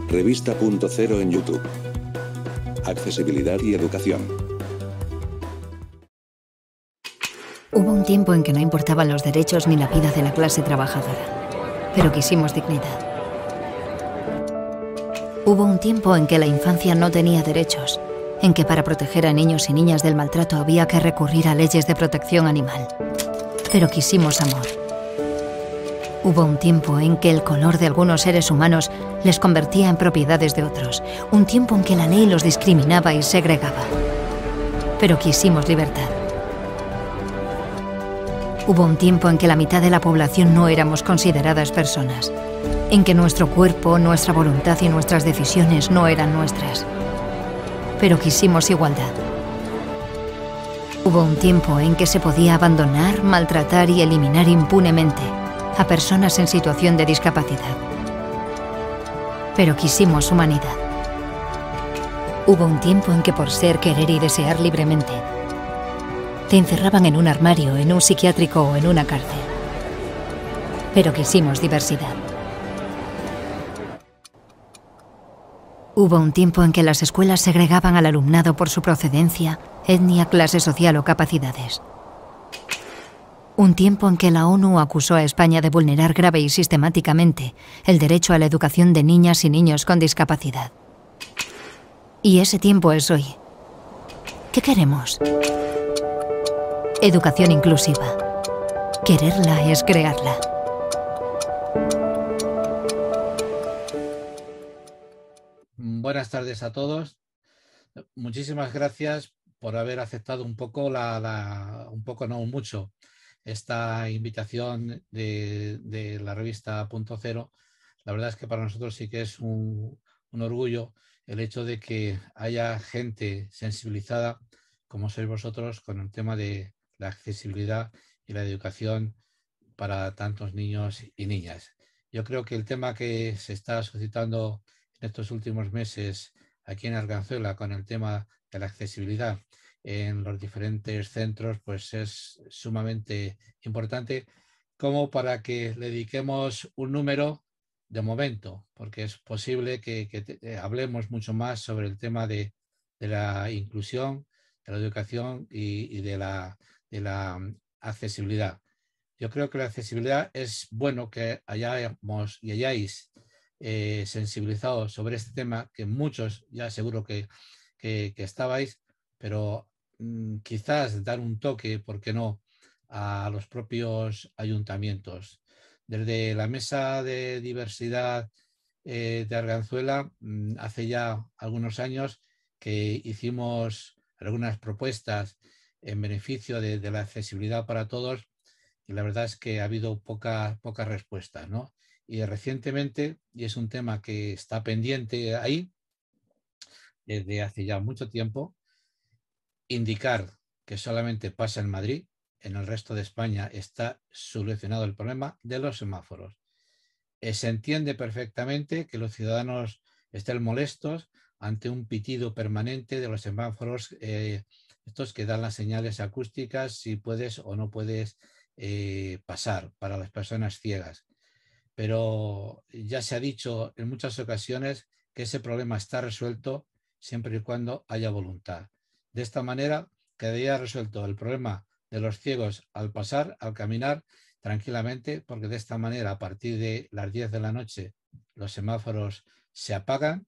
Revista Punto Cero en YouTube. Accesibilidad y educación. Hubo un tiempo en que no importaban los derechos ni la vida de la clase trabajadora, pero quisimos dignidad. Hubo un tiempo en que la infancia no tenía derechos, en que para proteger a niños y niñas del maltrato había que recurrir a leyes de protección animal. Pero quisimos amor. Hubo un tiempo en que el color de algunos seres humanos les convertía en propiedades de otros. Un tiempo en que la ley los discriminaba y segregaba. Pero quisimos libertad. Hubo un tiempo en que la mitad de la población no éramos consideradas personas. En que nuestro cuerpo, nuestra voluntad y nuestras decisiones no eran nuestras. Pero quisimos igualdad. Hubo un tiempo en que se podía abandonar, maltratar y eliminar impunemente a personas en situación de discapacidad. Pero quisimos humanidad. Hubo un tiempo en que por ser, querer y desear libremente, te encerraban en un armario, en un psiquiátrico o en una cárcel. Pero quisimos diversidad. Hubo un tiempo en que las escuelas segregaban al alumnado por su procedencia, etnia, clase social o capacidades. Un tiempo en que la ONU acusó a España de vulnerar grave y sistemáticamente el derecho a la educación de niñas y niños con discapacidad. Y ese tiempo es hoy. ¿Qué queremos? Educación inclusiva. Quererla es crearla. Buenas tardes a todos. Muchísimas gracias por haber aceptado un poco, no mucho, esta invitación de la revista Punto Cero. La verdad es que para nosotros sí que es un orgullo el hecho de que haya gente sensibilizada, como sois vosotros, con el tema de la accesibilidad y la educación para tantos niños y niñas. Yo creo que el tema que se está suscitando en estos últimos meses aquí en Arganzuela con el tema de la accesibilidad en los diferentes centros, pues es sumamente importante como para que le dediquemos un número de momento, porque es posible que hablemos mucho más sobre el tema de la inclusión, de la educación y de la accesibilidad. Yo creo que la accesibilidad es bueno que hayáis sensibilizado sobre este tema, que muchos ya seguro que estabais, pero quizás dar un toque, ¿por qué no?, a los propios ayuntamientos. Desde la Mesa de Diversidad de Arganzuela, hace ya algunos años que hicimos algunas propuestas en beneficio de la accesibilidad para todos, y la verdad es que ha habido poca respuesta, ¿no? Y recientemente, y es un tema que está pendiente ahí desde hace ya mucho tiempo, indicar que solamente pasa en Madrid, en el resto de España está solucionado el problema de los semáforos. Se entiende perfectamente que los ciudadanos estén molestos ante un pitido permanente de los semáforos, estos que dan las señales acústicas si puedes o no puedes pasar para las personas ciegas. Pero ya se ha dicho en muchas ocasiones que ese problema está resuelto siempre y cuando haya voluntad. De esta manera quedaría resuelto el problema de los ciegos al pasar, al caminar tranquilamente, porque de esta manera a partir de las 10 de la noche los semáforos se apagan.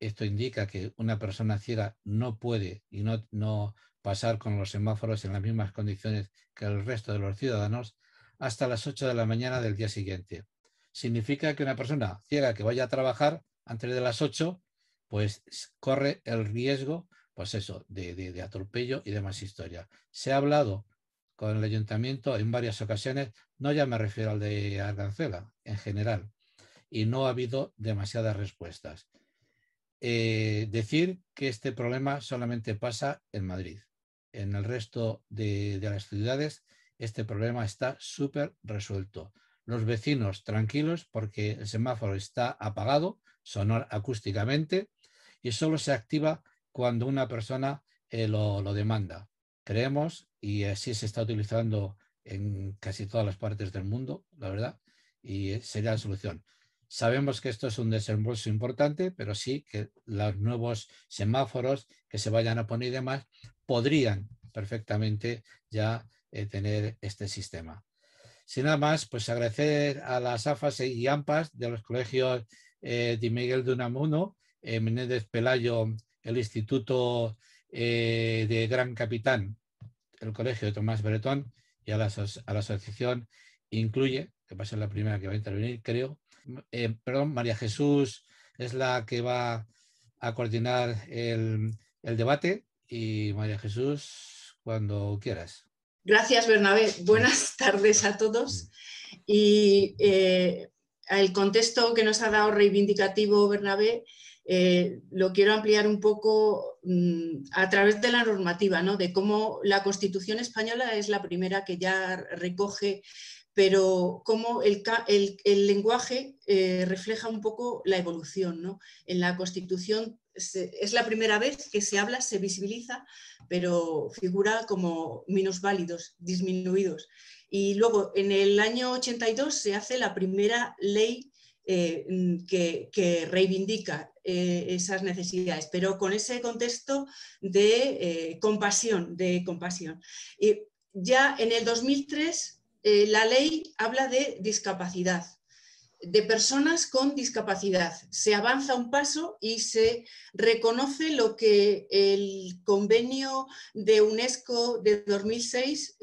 Esto indica que una persona ciega no puede y no pasar con los semáforos en las mismas condiciones que el resto de los ciudadanos hasta las 8 de la mañana del día siguiente. Significa que una persona ciega que vaya a trabajar antes de las 8, pues corre el riesgo, pues eso, de atropello y demás historia. Se ha hablado con el ayuntamiento en varias ocasiones, no ya me refiero al de Arganzuela, en general, y no ha habido demasiadas respuestas. Decir que este problema solamente pasa en Madrid. En el resto de las ciudades este problema está súper resuelto. Los vecinos tranquilos porque el semáforo está apagado, sonor acústicamente, y solo se activa cuando una persona lo demanda. Creemos, y así se está utilizando en casi todas las partes del mundo, la verdad, y sería la solución. Sabemos que esto es un desembolso importante, pero sí que los nuevos semáforos que se vayan a poner y demás podrían perfectamente ya tener este sistema. Sin nada más, pues agradecer a las AFAS y AMPAs de los colegios de Miguel de Unamuno, Menéndez Pelayo, el Instituto de Gran Capitán, el Colegio de Tomás Bretón, y a la asociación Incluye, que va a ser la primera que va a intervenir, creo. Perdón, María Jesús es la que va a coordinar el debate, y María Jesús, cuando quieras. Gracias, Bernabé. Buenas tardes a todos. Y el contexto que nos ha dado reivindicativo Bernabé lo quiero ampliar un poco a través de la normativa, ¿no? De cómo la Constitución española es la primera que ya recoge, pero cómo el lenguaje refleja un poco la evolución, ¿no? En la Constitución es la primera vez que se habla, se visibiliza, pero figura como minusválidos, disminuidos. Y luego, en el año 82 se hace la primera ley que reivindica esas necesidades, pero con ese contexto de compasión. Y ya en el 2003 la ley habla de discapacidad, de personas con discapacidad. Se avanza un paso y se reconoce lo que el convenio de UNESCO de 2006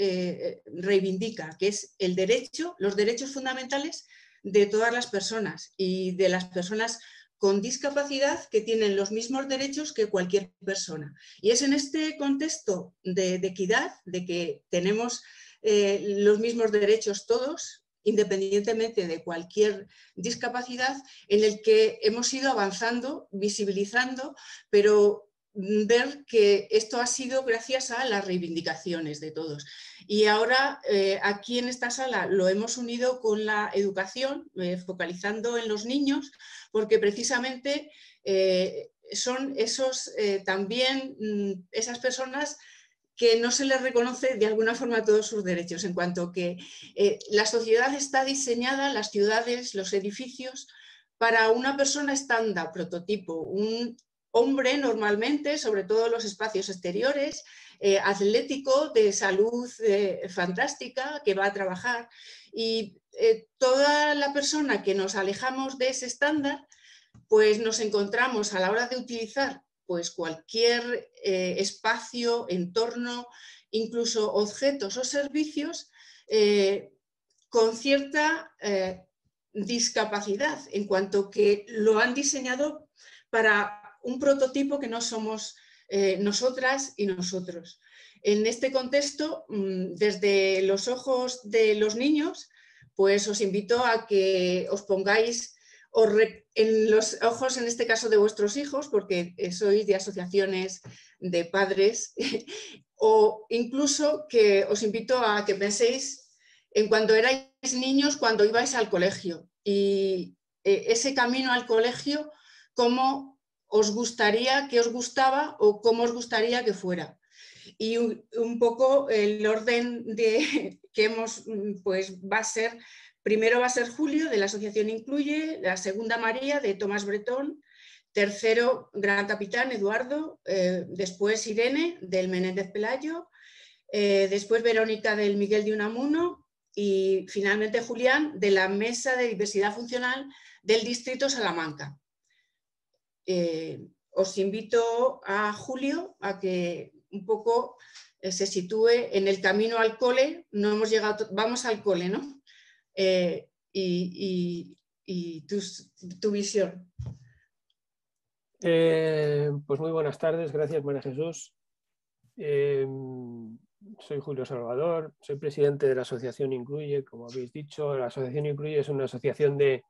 reivindica, que es el derecho, los derechos fundamentales de todas las personas y de las personas con discapacidad que tienen los mismos derechos que cualquier persona. Y es en este contexto de equidad, de que tenemos los mismos derechos todos, independientemente de cualquier discapacidad, en el que hemos ido avanzando, visibilizando, pero ver que esto ha sido gracias a las reivindicaciones de todos. Y ahora aquí en esta sala lo hemos unido con la educación, focalizando en los niños, porque precisamente son esos también esas personas que no se les reconoce de alguna forma todos sus derechos, en cuanto que la sociedad está diseñada, las ciudades, los edificios, para una persona estándar, prototipo, un hombre normalmente, sobre todo en los espacios exteriores, atlético, de salud fantástica, que va a trabajar. Y toda la persona que nos alejamos de ese estándar, pues nos encontramos a la hora de utilizar pues cualquier espacio, entorno, incluso objetos o servicios con cierta discapacidad, en cuanto que lo han diseñado para un prototipo que no somos nosotras y nosotros. En este contexto, desde los ojos de los niños, pues os invito a que os pongáis en los ojos, en este caso, de vuestros hijos, porque sois de asociaciones de padres, o incluso que os invito a que penséis en cuando erais niños, cuando ibais al colegio, y ese camino al colegio, cómo os gustaría, qué os gustaba o cómo os gustaría que fuera. Y un poco el orden que hemos, pues va a ser: primero va a ser Julio, de la asociación Incluye; la segunda María, de Tomás Bretón; tercero Gran Capitán, Eduardo; después Irene, del Menéndez Pelayo; después Verónica, del Miguel de Unamuno; y finalmente Julián, de la Mesa de Diversidad Funcional del Distrito Salamanca. Os invito a Julio a que un poco se sitúe en el camino al cole. No hemos llegado, vamos al cole, ¿no? Y tu visión. Pues muy buenas tardes, gracias María Jesús. Soy Julio Salvador, soy presidente de la asociación Incluye, como habéis dicho. La asociación Incluye es una asociación de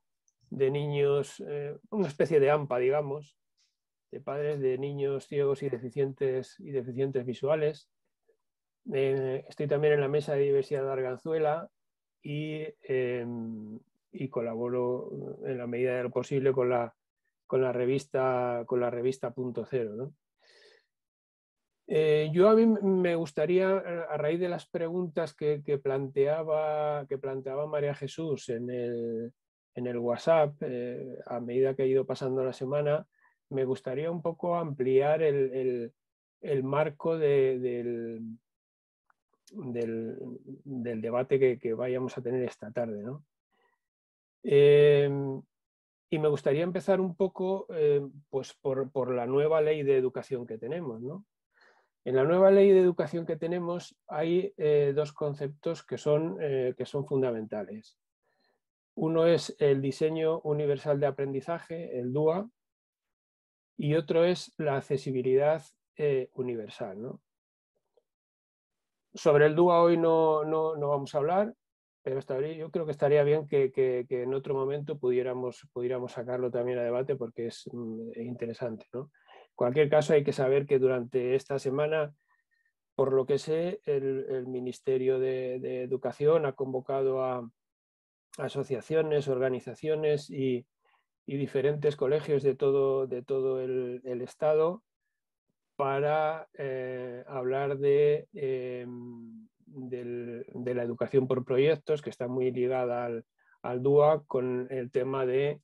niños, una especie de AMPA, digamos, de padres de niños ciegos y deficientes visuales. Estoy también en la Mesa de Diversidad de Arganzuela y colaboro en la medida de lo posible con la revista Punto Cero, ¿no? A mí me gustaría, a raíz de las preguntas que planteaba María Jesús en el WhatsApp, a medida que ha ido pasando la semana, me gustaría un poco ampliar el marco del debate que vayamos a tener esta tarde, ¿no? Y me gustaría empezar un poco pues por la nueva ley de educación que tenemos, ¿no? En la nueva ley de educación que tenemos hay dos conceptos que son fundamentales. Uno es el diseño universal de aprendizaje, el DUA, y otro es la accesibilidad universal, ¿no? Sobre el DUA hoy no vamos a hablar, pero yo creo que estaría bien que en otro momento pudiéramos sacarlo también a debate porque es interesante, ¿no? En cualquier caso, hay que saber que durante esta semana, por lo que sé, el Ministerio de Educación ha convocado a asociaciones, organizaciones y diferentes colegios de todo el Estado para hablar de la educación por proyectos, que está muy ligada al DUA, con el tema de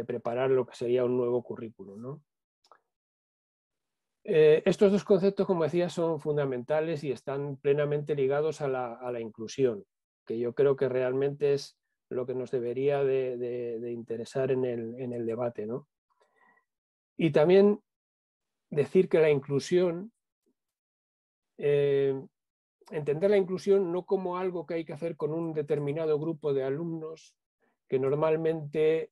preparar lo que sería un nuevo currículo, ¿no? Estos dos conceptos, como decía, son fundamentales y están plenamente ligados a la inclusión, que yo creo que realmente es lo que nos debería de interesar en el debate, ¿no? Y también decir que la inclusión, entender la inclusión no como algo que hay que hacer con un determinado grupo de alumnos que normalmente,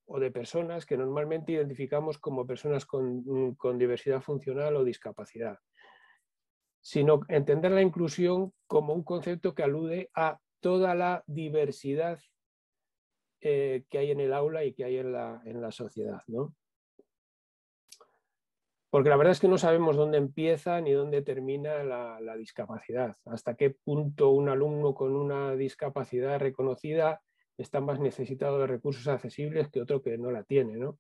o de personas que normalmente identificamos como personas con diversidad funcional o discapacidad, sino entender la inclusión como un concepto que alude a toda la diversidad que hay en el aula y que hay en la sociedad, ¿no? Porque la verdad es que no sabemos dónde empieza ni dónde termina la discapacidad, hasta qué punto un alumno con una discapacidad reconocida está más necesitado de recursos accesibles que otro que no la tiene, ¿no?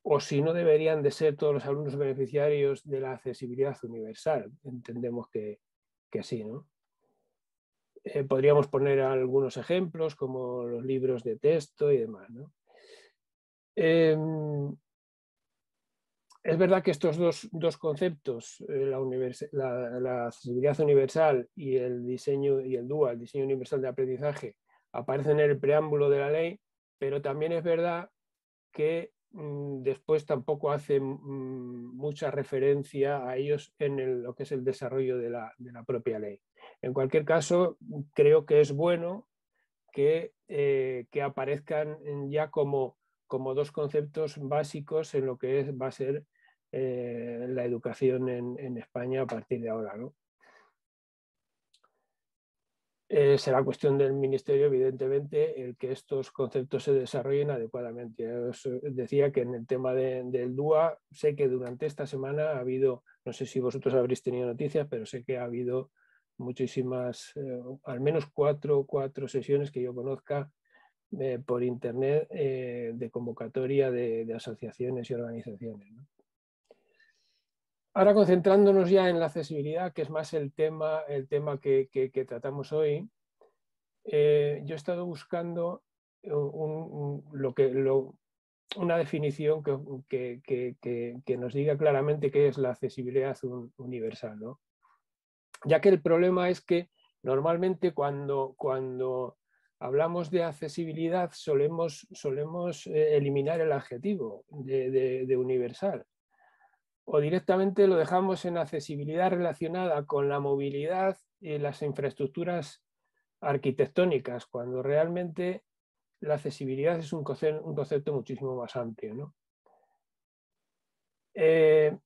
O si no deberían de ser todos los alumnos beneficiarios de la accesibilidad universal. Entendemos que sí, ¿no? Podríamos poner algunos ejemplos como los libros de texto y demás, ¿no? Es verdad que estos dos conceptos, la accesibilidad universal y el diseño y el DUA, el diseño universal de aprendizaje, aparecen en el preámbulo de la ley, pero también es verdad que después tampoco hace mucha referencia a ellos en lo que es el desarrollo de la propia ley. En cualquier caso, creo que es bueno que aparezcan ya como dos conceptos básicos en lo que va a ser la educación en España a partir de ahora, ¿no? Será cuestión del Ministerio, evidentemente, el que estos conceptos se desarrollen adecuadamente. Os decía que en el tema del DUA, sé que durante esta semana ha habido, no sé si vosotros habréis tenido noticias, pero sé que ha habido muchísimas, al menos cuatro sesiones que yo conozca por internet de convocatoria de asociaciones y organizaciones, ¿no? Ahora, concentrándonos ya en la accesibilidad, que es más el tema que tratamos hoy, yo he estado buscando una definición que nos diga claramente qué es la accesibilidad universal, ¿no? Ya que el problema es que normalmente cuando hablamos de accesibilidad solemos eliminar el adjetivo de universal, o directamente lo dejamos en accesibilidad relacionada con la movilidad y las infraestructuras arquitectónicas, cuando realmente la accesibilidad es un concepto muchísimo más amplio, ¿no? En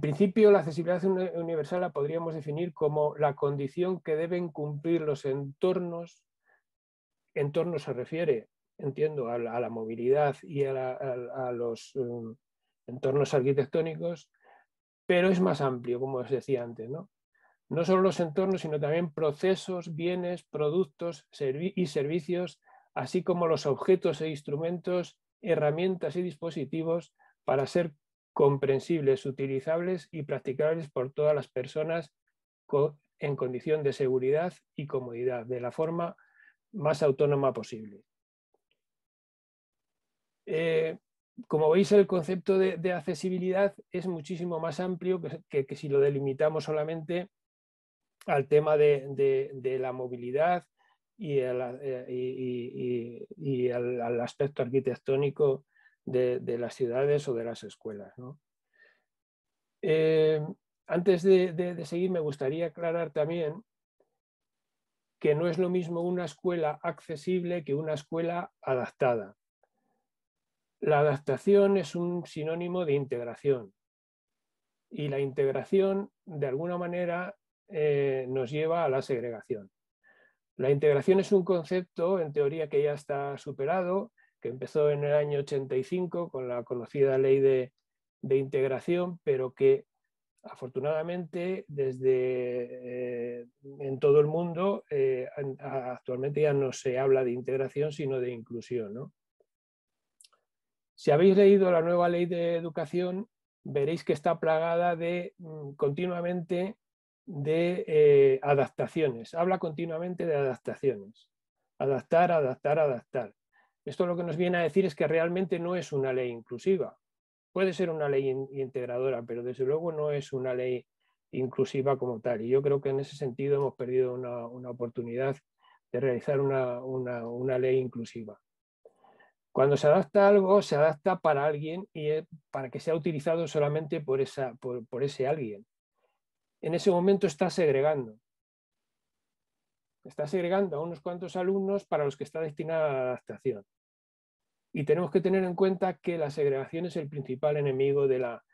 principio, la accesibilidad universal la podríamos definir como la condición que deben cumplir los entornos. Entorno se refiere, entiendo, a la movilidad y a los entornos arquitectónicos, pero es más amplio, como os decía antes, ¿no? No solo los entornos, sino también procesos, bienes, productos y servicios, así como los objetos e instrumentos, herramientas y dispositivos para ser comprensibles, utilizables y practicables por todas las personas en condición de seguridad y comodidad, de la forma más autónoma posible. Como veis, el concepto de accesibilidad es muchísimo más amplio que si lo delimitamos solamente al tema de la movilidad y al aspecto arquitectónico de las ciudades o de las escuelas, ¿no? Antes de seguir, me gustaría aclarar también que no es lo mismo una escuela accesible que una escuela adaptada. La adaptación es un sinónimo de integración y la integración, de alguna manera, nos lleva a la segregación. La integración es un concepto, en teoría, que ya está superado, que empezó en el año 85 con la conocida ley de integración, pero que afortunadamente en todo el mundo actualmente ya no se habla de integración sino de inclusión, ¿no? Si habéis leído la nueva ley de educación, veréis que está plagada continuamente de adaptaciones. Habla continuamente de adaptaciones. Adaptar, adaptar, adaptar. Esto lo que nos viene a decir es que realmente no es una ley inclusiva. Puede ser una ley integradora, pero desde luego no es una ley inclusiva como tal. Y yo creo que en ese sentido hemos perdido una oportunidad de realizar una ley inclusiva. Cuando se adapta algo, se adapta para alguien y para que sea utilizado solamente por ese alguien. En ese momento está segregando. Está segregando a unos cuantos alumnos para los que está destinada la adaptación. Y tenemos que tener en cuenta que la segregación es el principal enemigo de la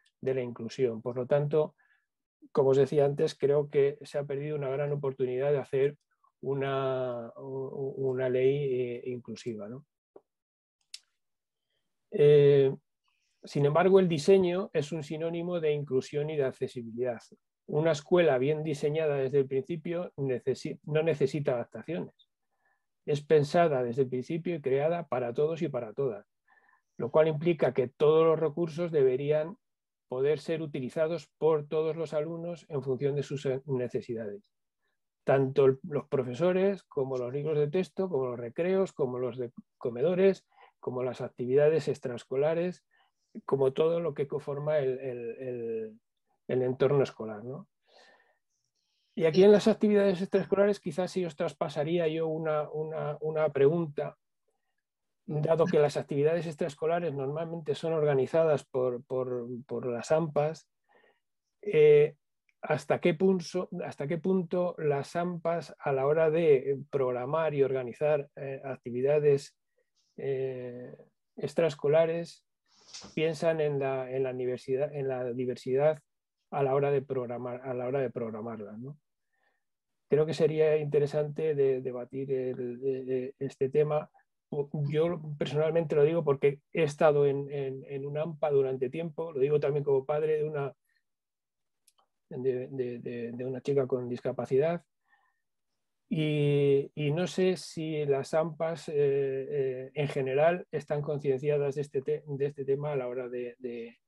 inclusión. Por lo tanto, como os decía antes, creo que se ha perdido una gran oportunidad de hacer una ley inclusiva, ¿no? Sin embargo, el diseño es un sinónimo de inclusión y de accesibilidad. Una escuela bien diseñada desde el principio no necesita adaptaciones. Es pensada desde el principio y creada para todos y para todas, lo cual implica que todos los recursos deberían poder ser utilizados por todos los alumnos en función de sus necesidades. Tanto los profesores como los libros de texto, como los recreos, como los comedores, como las actividades extraescolares, como todo lo que conforma el entorno escolar, ¿no? Y aquí en las actividades extraescolares quizás sí os traspasaría yo una pregunta, dado que las actividades extraescolares normalmente son organizadas por las AMPAs, ¿hasta qué punto las AMPAs a la hora de programar y organizar actividades extraescolares piensan en la diversidad a la hora de programarlas, ¿no? Creo que sería interesante debatir este tema. Yo personalmente lo digo porque he estado en un AMPA durante tiempo, lo digo también como padre de una chica con discapacidad, y no sé si las AMPAs en general están concienciadas de este tema a la hora de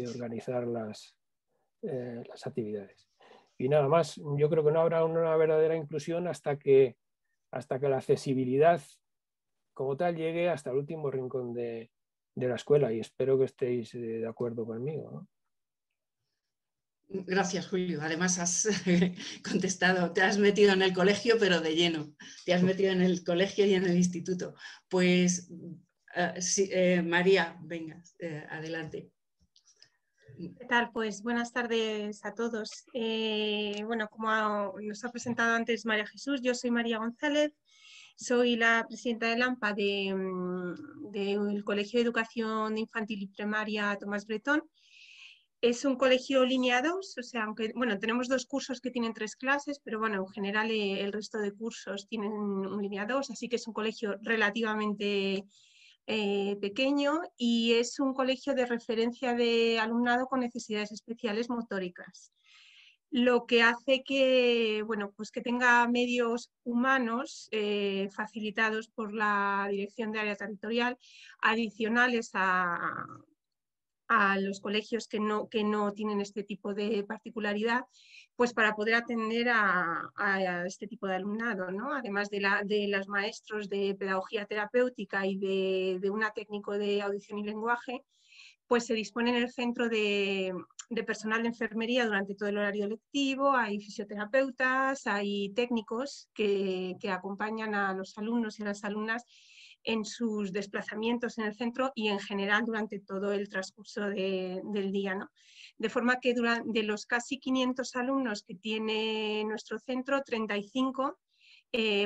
organizar las actividades. Y nada más, yo creo que no habrá una verdadera inclusión hasta que la accesibilidad como tal llegue hasta el último rincón de la escuela, y espero que estéis de acuerdo conmigo, ¿no? Gracias, Julio. Además has contestado, te has metido en el colegio, pero de lleno. Te has metido en el colegio y en el instituto. Pues, sí, María, venga, adelante. ¿Qué tal? Pues buenas tardes a todos. Bueno, como nos ha presentado antes María Jesús, yo soy María González, soy la presidenta del AMPA del Colegio de Educación Infantil y Primaria Tomás Bretón. Es un colegio línea 2, o sea, aunque bueno, tenemos 2 cursos que tienen 3 clases, pero bueno, en general el resto de cursos tienen un línea 2, así que es un colegio relativamente pequeño y es un colegio de referencia de alumnado con necesidades especiales motóricas, lo que hace que, bueno, pues que tenga medios humanos facilitados por la Dirección de Área Territorial, adicionales a los colegios que no tienen este tipo de particularidad, pues para poder atender a este tipo de alumnado, ¿no? Además de los maestros de pedagogía terapéutica y de una técnico de audición y lenguaje, pues se dispone en el centro de personal de enfermería durante todo el horario lectivo, hay fisioterapeutas, hay técnicos que acompañan a los alumnos y a las alumnas en sus desplazamientos en el centro y en general durante todo el transcurso del día, ¿no? De forma que de los casi 500 alumnos que tiene nuestro centro, 35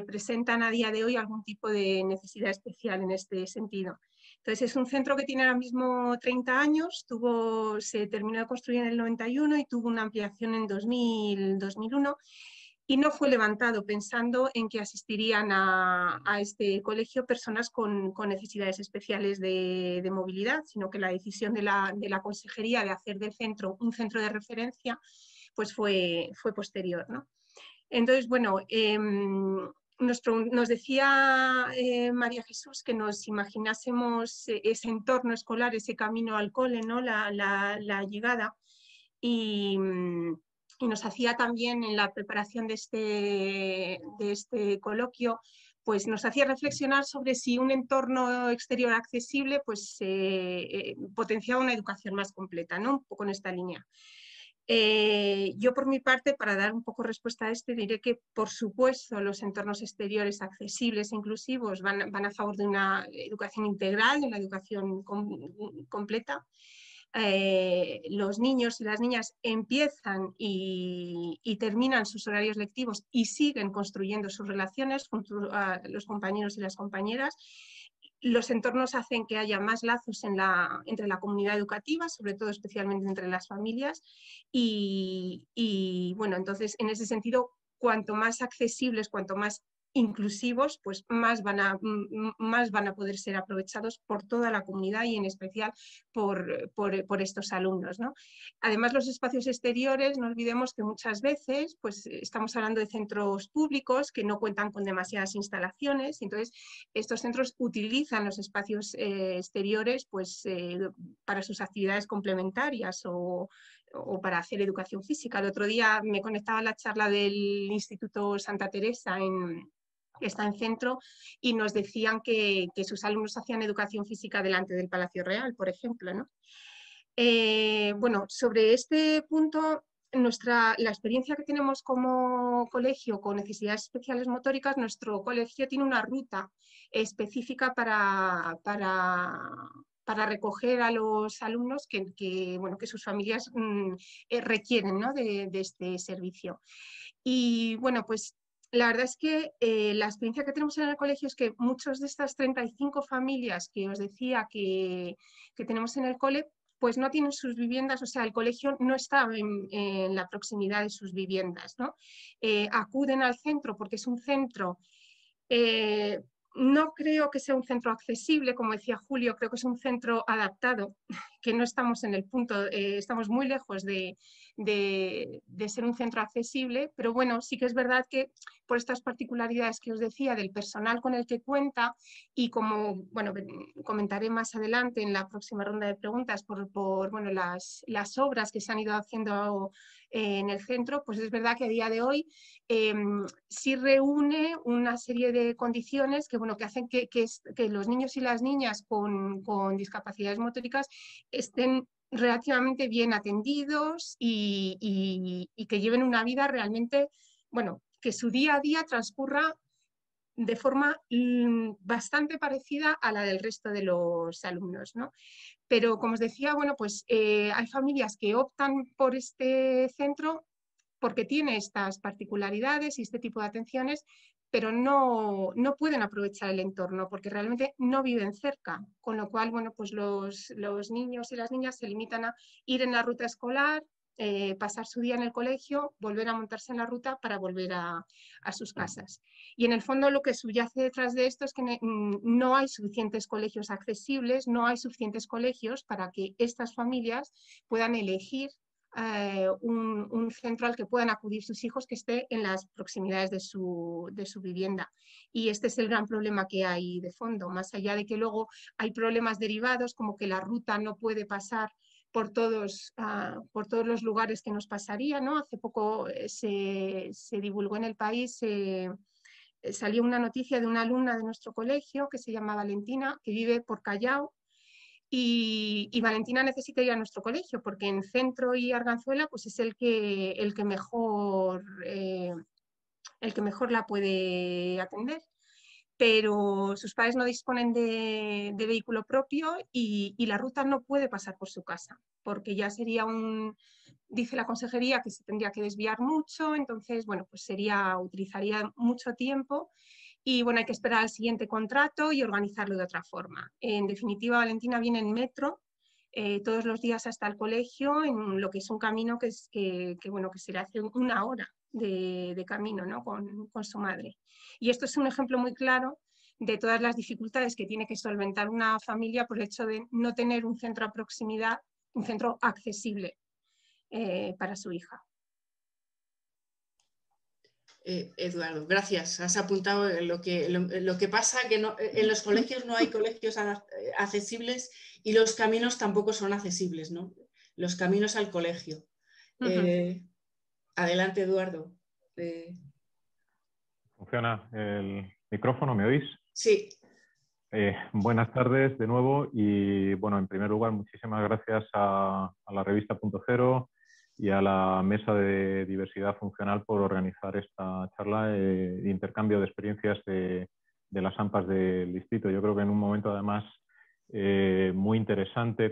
presentan a día de hoy algún tipo de necesidad especial en este sentido. Entonces es un centro que tiene ahora mismo 30 años, se terminó de construir en el 91 y tuvo una ampliación en 2001 y no fue levantado pensando en que asistirían a este colegio personas con necesidades especiales de movilidad, sino que la decisión de la consejería de hacer del centro un centro de referencia pues fue posterior, ¿no? Entonces, bueno, nos decía María Jesús que nos imaginásemos ese entorno escolar, ese camino al cole, ¿no? la llegada, y nos hacía también en la preparación de este coloquio, pues nos hacía reflexionar sobre si un entorno exterior accesible pues, potenciaba una educación más completa, ¿no? Un poco en esta línea. Yo por mi parte, para dar un poco respuesta a diré que por supuesto los entornos exteriores accesibles e inclusivos van a favor de una educación integral, de una educación completa. Los niños y las niñas empiezan y terminan sus horarios lectivos y siguen construyendo sus relaciones junto a los compañeros y las compañeras. Los entornos hacen que haya más lazos entre la comunidad educativa, sobre todo especialmente entre las familias, y bueno, entonces en ese sentido, cuanto más accesibles, cuanto más inclusivos, pues más van a poder ser aprovechados por toda la comunidad y en especial por estos alumnos, ¿no? Además, los espacios exteriores, no olvidemos que muchas veces pues, estamos hablando de centros públicos que no cuentan con demasiadas instalaciones, entonces estos centros utilizan los espacios exteriores pues, para sus actividades complementarias o para hacer educación física. El otro día me conectaba a la charla del Instituto Santa Teresa que está en centro, y nos decían que sus alumnos hacían educación física delante del Palacio Real, por ejemplo, ¿no? Bueno, sobre este punto, la experiencia que tenemos como colegio con necesidades especiales motóricas, nuestro colegio tiene una ruta específica para recoger a los alumnos que sus familias requieren, ¿no? de este servicio. Y bueno, pues la verdad es que la experiencia que tenemos en el colegio es que muchas de estas 35 familias que os decía que tenemos en el cole, pues no tienen sus viviendas, o sea, el colegio no está en la proximidad de sus viviendas, ¿no? Acuden al centro porque es un centro, no creo que sea un centro accesible, como decía Julio, creo que es un centro adaptado, que no estamos en el punto, estamos muy lejos de ser un centro accesible, pero bueno, sí que es verdad que por estas particularidades que os decía del personal con el que cuenta y como, bueno, comentaré más adelante en la próxima ronda de preguntas por bueno, las obras que se han ido haciendo en el centro, pues es verdad que a día de hoy sí reúne una serie de condiciones que, bueno, que hacen que los niños y las niñas con discapacidades motóricas estén relativamente bien atendidos y que lleven una vida realmente, bueno, que su día a día transcurra de forma bastante parecida a la del resto de los alumnos, ¿no? Pero como os decía, bueno, pues hay familias que optan por este centro porque tiene estas particularidades y este tipo de atenciones, pero no pueden aprovechar el entorno porque realmente no viven cerca, con lo cual, bueno, pues los niños y las niñas se limitan a ir en la ruta escolar, pasar su día en el colegio, volver a montarse en la ruta para volver a sus casas. Y en el fondo lo que subyace detrás de esto es que no hay suficientes colegios accesibles, no hay suficientes colegios para que estas familias puedan elegir un centro al que puedan acudir sus hijos que esté en las proximidades de su vivienda. Y este es el gran problema que hay de fondo, más allá de que luego hay problemas derivados como que la ruta no puede pasar por todos los lugares que nos pasaría, ¿no? Hace poco se divulgó en El País, salió una noticia de una alumna de nuestro colegio que se llama Valentina, que vive por Callao, y Valentina necesita ir a nuestro colegio porque en Centro y Arganzuela pues es el que mejor la puede atender, pero sus padres no disponen de vehículo propio y la ruta no puede pasar por su casa, porque ya sería dice la consejería que se tendría que desviar mucho, entonces, bueno, pues utilizaría mucho tiempo y, bueno, hay que esperar al siguiente contrato y organizarlo de otra forma. En definitiva, Valentina viene en metro todos los días hasta el colegio, en lo que es un camino que se le hace una hora de camino, ¿no? con su madre. Y esto es un ejemplo muy claro de todas las dificultades que tiene que solventar una familia por el hecho de no tener un centro a proximidad, un centro accesible para su hija. Eduardo, gracias. Has apuntado lo que pasa, que en los colegios no hay colegios accesibles y los caminos tampoco son accesibles, ¿no? Los caminos al colegio. Adelante, Eduardo. ¿Funciona el micrófono? ¿Me oís? Sí. Buenas tardes de nuevo y, bueno, en primer lugar, muchísimas gracias a la revista Punto Cero y a la Mesa de Diversidad Funcional por organizar esta charla de intercambio de experiencias de las AMPAs del distrito. Yo creo que en un momento, además, muy interesante,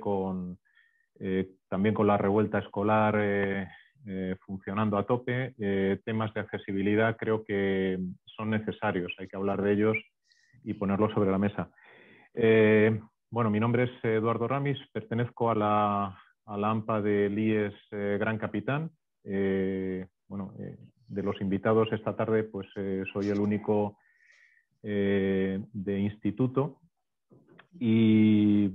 también con la revuelta escolar funcionando a tope, temas de accesibilidad creo que son necesarios, hay que hablar de ellos y ponerlos sobre la mesa. Bueno, mi nombre es Eduardo Ramis, pertenezco a la AMPA del IES Gran Capitán. Bueno, de los invitados esta tarde, pues soy el único de instituto y,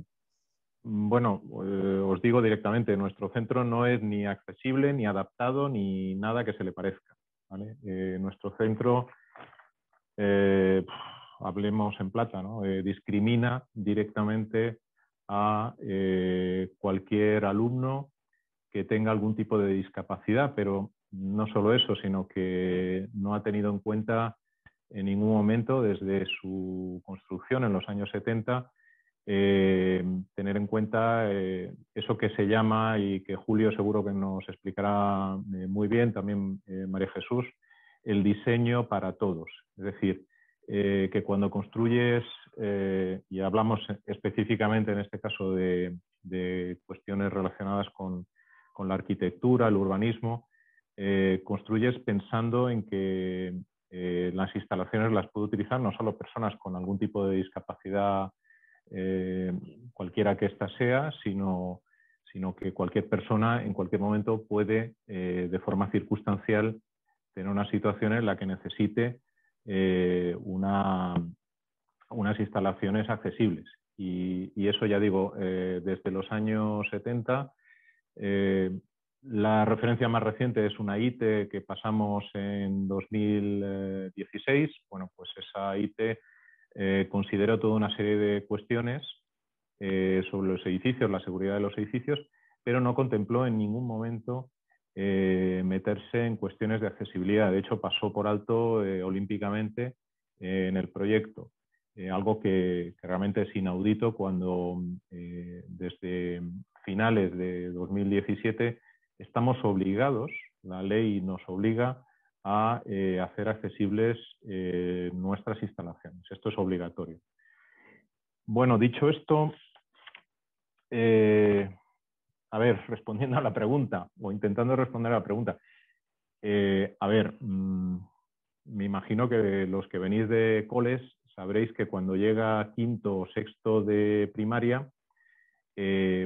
bueno, os digo directamente, nuestro centro no es ni accesible, ni adaptado, ni nada que se le parezca, ¿vale? Nuestro centro, hablemos en plata, ¿no? Discrimina directamente a cualquier alumno que tenga algún tipo de discapacidad, pero no solo eso, sino que no ha tenido en cuenta en ningún momento, desde su construcción en los años 70, tener en cuenta eso que se llama, y que Julio seguro que nos explicará muy bien, también María Jesús, el diseño para todos. Es decir, que cuando construyes, y hablamos específicamente en este caso de cuestiones relacionadas con la arquitectura, el urbanismo, construyes pensando en que las instalaciones las puede utilizar no solo personas con algún tipo de discapacidad, cualquiera que ésta sea, sino que cualquier persona en cualquier momento puede, de forma circunstancial, tener una situación en la que necesite unas instalaciones accesibles. Y eso, ya digo, desde los años 70. La referencia más reciente es una ITE que pasamos en 2016. Bueno, pues esa ITE consideró toda una serie de cuestiones sobre los edificios, la seguridad de los edificios, pero no contempló en ningún momento meterse en cuestiones de accesibilidad. De hecho, pasó por alto olímpicamente en el proyecto. Algo que realmente es inaudito cuando desde finales de 2017 estamos obligados, la ley nos obliga a hacer accesibles nuestras instalaciones. Esto es obligatorio. Bueno, dicho esto, a ver, respondiendo a la pregunta, o intentando responder a la pregunta, a ver, me imagino que los que venís de coles sabréis que cuando llega quinto o sexto de primaria,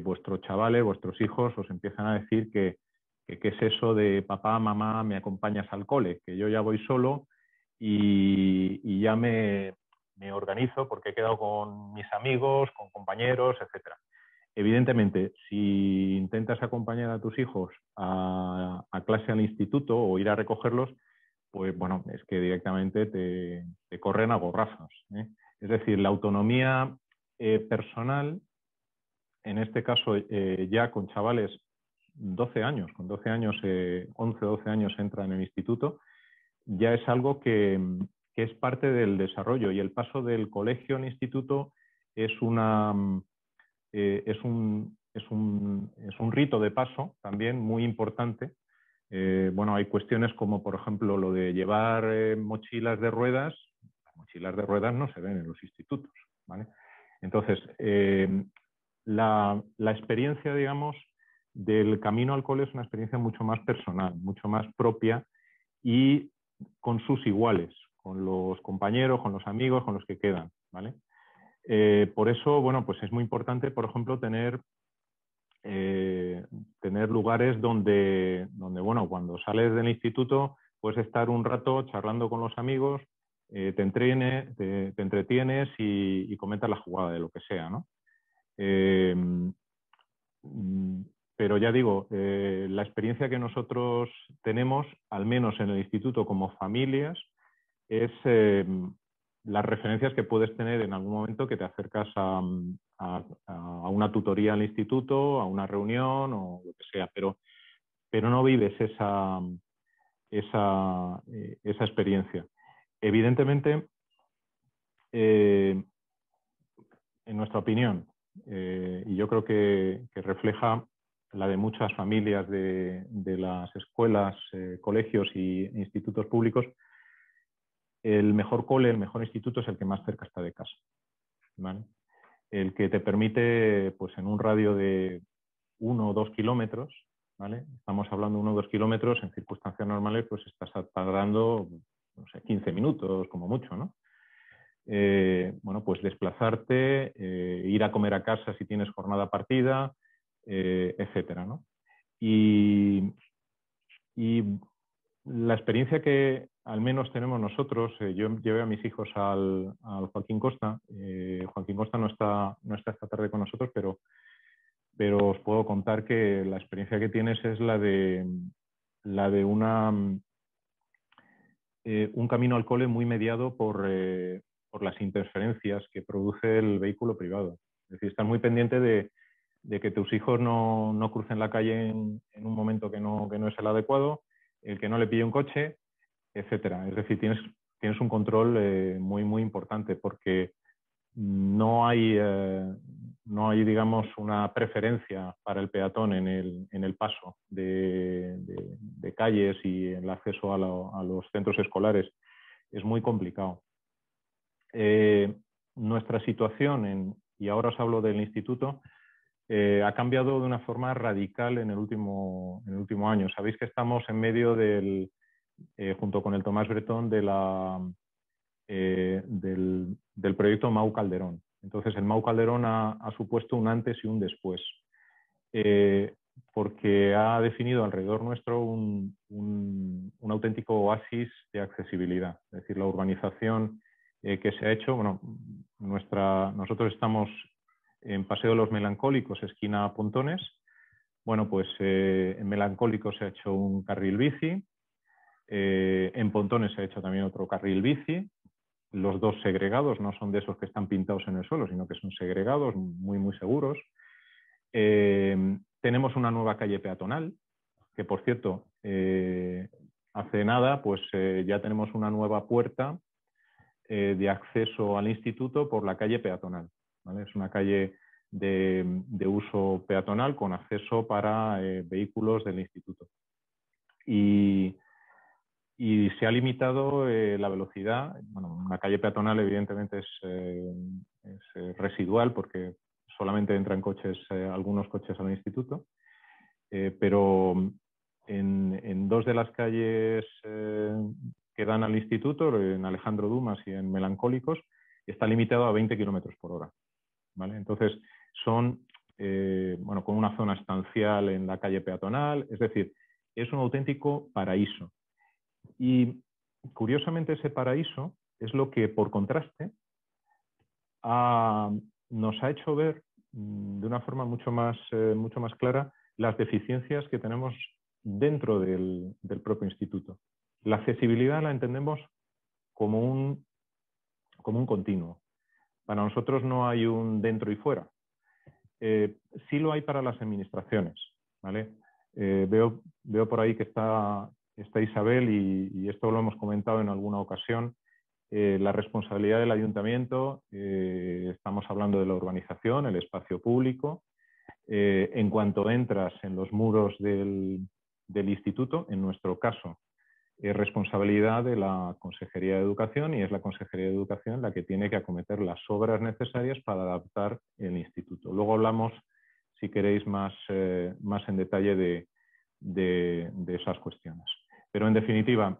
vuestros chavales, vuestros hijos os empiezan a decir que qué es eso de papá, mamá, me acompañas al cole, que yo ya voy solo y ya me organizo porque he quedado con mis amigos, con compañeros, etc. Evidentemente, si intentas acompañar a tus hijos a clase al instituto o ir a recogerlos, pues bueno, es que directamente te corren a gorrazos, ¿eh? Es decir, la autonomía personal en este caso ya con chavales 12 años, con 12 años, 11 o 12 años entran en el instituto, ya es algo que es parte del desarrollo, y el paso del colegio al instituto es un rito de paso también muy importante. Bueno, hay cuestiones como, por ejemplo, lo de llevar mochilas de ruedas. Las mochilas de ruedas no se ven en los institutos, ¿vale? Entonces, la experiencia, digamos, del camino al cole es una experiencia mucho más personal, mucho más propia y con sus iguales, con los compañeros, con los amigos, con los que quedan, ¿vale? Por eso, bueno, pues es muy importante, por ejemplo, tener lugares donde, bueno, cuando sales del instituto puedes estar un rato charlando con los amigos, te entretienes y comentas la jugada de lo que sea, ¿no? Pero ya digo, la experiencia que nosotros tenemos, al menos en el instituto como familias, es las referencias que puedes tener en algún momento que te acercas a una tutoría al instituto, a una reunión o lo que sea, pero no vives esa experiencia. Evidentemente, en nuestra opinión, y yo creo que refleja la de muchas familias de las escuelas, colegios e institutos públicos, el mejor cole, el mejor instituto es el que más cerca está de casa, ¿vale? El que te permite, pues en un radio de 1 o 2 kilómetros, ¿vale? Estamos hablando de 1 o 2 kilómetros, en circunstancias normales, pues estás tardando, no sé, 15 minutos como mucho, ¿no? Bueno, pues desplazarte, ir a comer a casa si tienes jornada partida, etcétera, ¿no? Y la experiencia que al menos tenemos nosotros, yo llevé a mis hijos al Joaquín Costa. Joaquín Costa no está esta tarde con nosotros, pero os puedo contar que la experiencia que tienes es la de un camino al cole muy mediado por las interferencias que produce el vehículo privado. Es decir, estás muy pendiente de que tus hijos no crucen la calle en un momento que no es el adecuado, el que no le pille un coche, etcétera. Es decir, tienes un control muy, muy importante, porque no hay, digamos, una preferencia para el peatón en el paso de calles y el acceso a los centros escolares. Es muy complicado. Nuestra situación, y ahora os hablo del instituto, ha cambiado de una forma radical en el último año. Sabéis que estamos en medio junto con el Tomás Bretón, del proyecto MAU Calderón. Entonces, el MAU Calderón ha supuesto un antes y un después, porque ha definido alrededor nuestro un auténtico oasis de accesibilidad. Es decir, la urbanización que se ha hecho, bueno, nosotros estamos en Paseo de los Melancólicos, esquina Pontones. Bueno, pues en Melancólicos se ha hecho un carril bici, en Pontones se ha hecho también otro carril bici, los dos segregados, no son de esos que están pintados en el suelo, sino que son segregados, muy, muy seguros. Tenemos una nueva calle peatonal, que por cierto, hace nada, pues ya tenemos una nueva puerta de acceso al instituto por la calle peatonal, ¿vale? Es una calle de uso peatonal con acceso para vehículos del instituto. Y se ha limitado la velocidad. Bueno, una calle peatonal evidentemente es residual, porque solamente entran algunos coches al instituto, pero en 2 de las calles que dan al instituto, en Alejandro Dumas y en Melancólicos, está limitado a 20 kilómetros por hora, ¿vale? Entonces, son, bueno, con una zona estancial en la calle peatonal, es decir, es un auténtico paraíso. Y curiosamente ese paraíso es lo que, por contraste, nos ha hecho ver de una forma mucho más clara las deficiencias que tenemos dentro del propio instituto. La accesibilidad la entendemos como un continuo. Para nosotros no hay un dentro y fuera. Sí lo hay para las administraciones, ¿vale? Veo por ahí que está Isabel y esto lo hemos comentado en alguna ocasión. La responsabilidad del ayuntamiento, estamos hablando de la urbanización, el espacio público. En cuanto entras en los muros del instituto, en nuestro caso, es responsabilidad de la Consejería de Educación y es la Consejería de Educación la que tiene que acometer las obras necesarias para adaptar el instituto. Luego hablamos, si queréis, más en detalle de esas cuestiones. Pero en definitiva,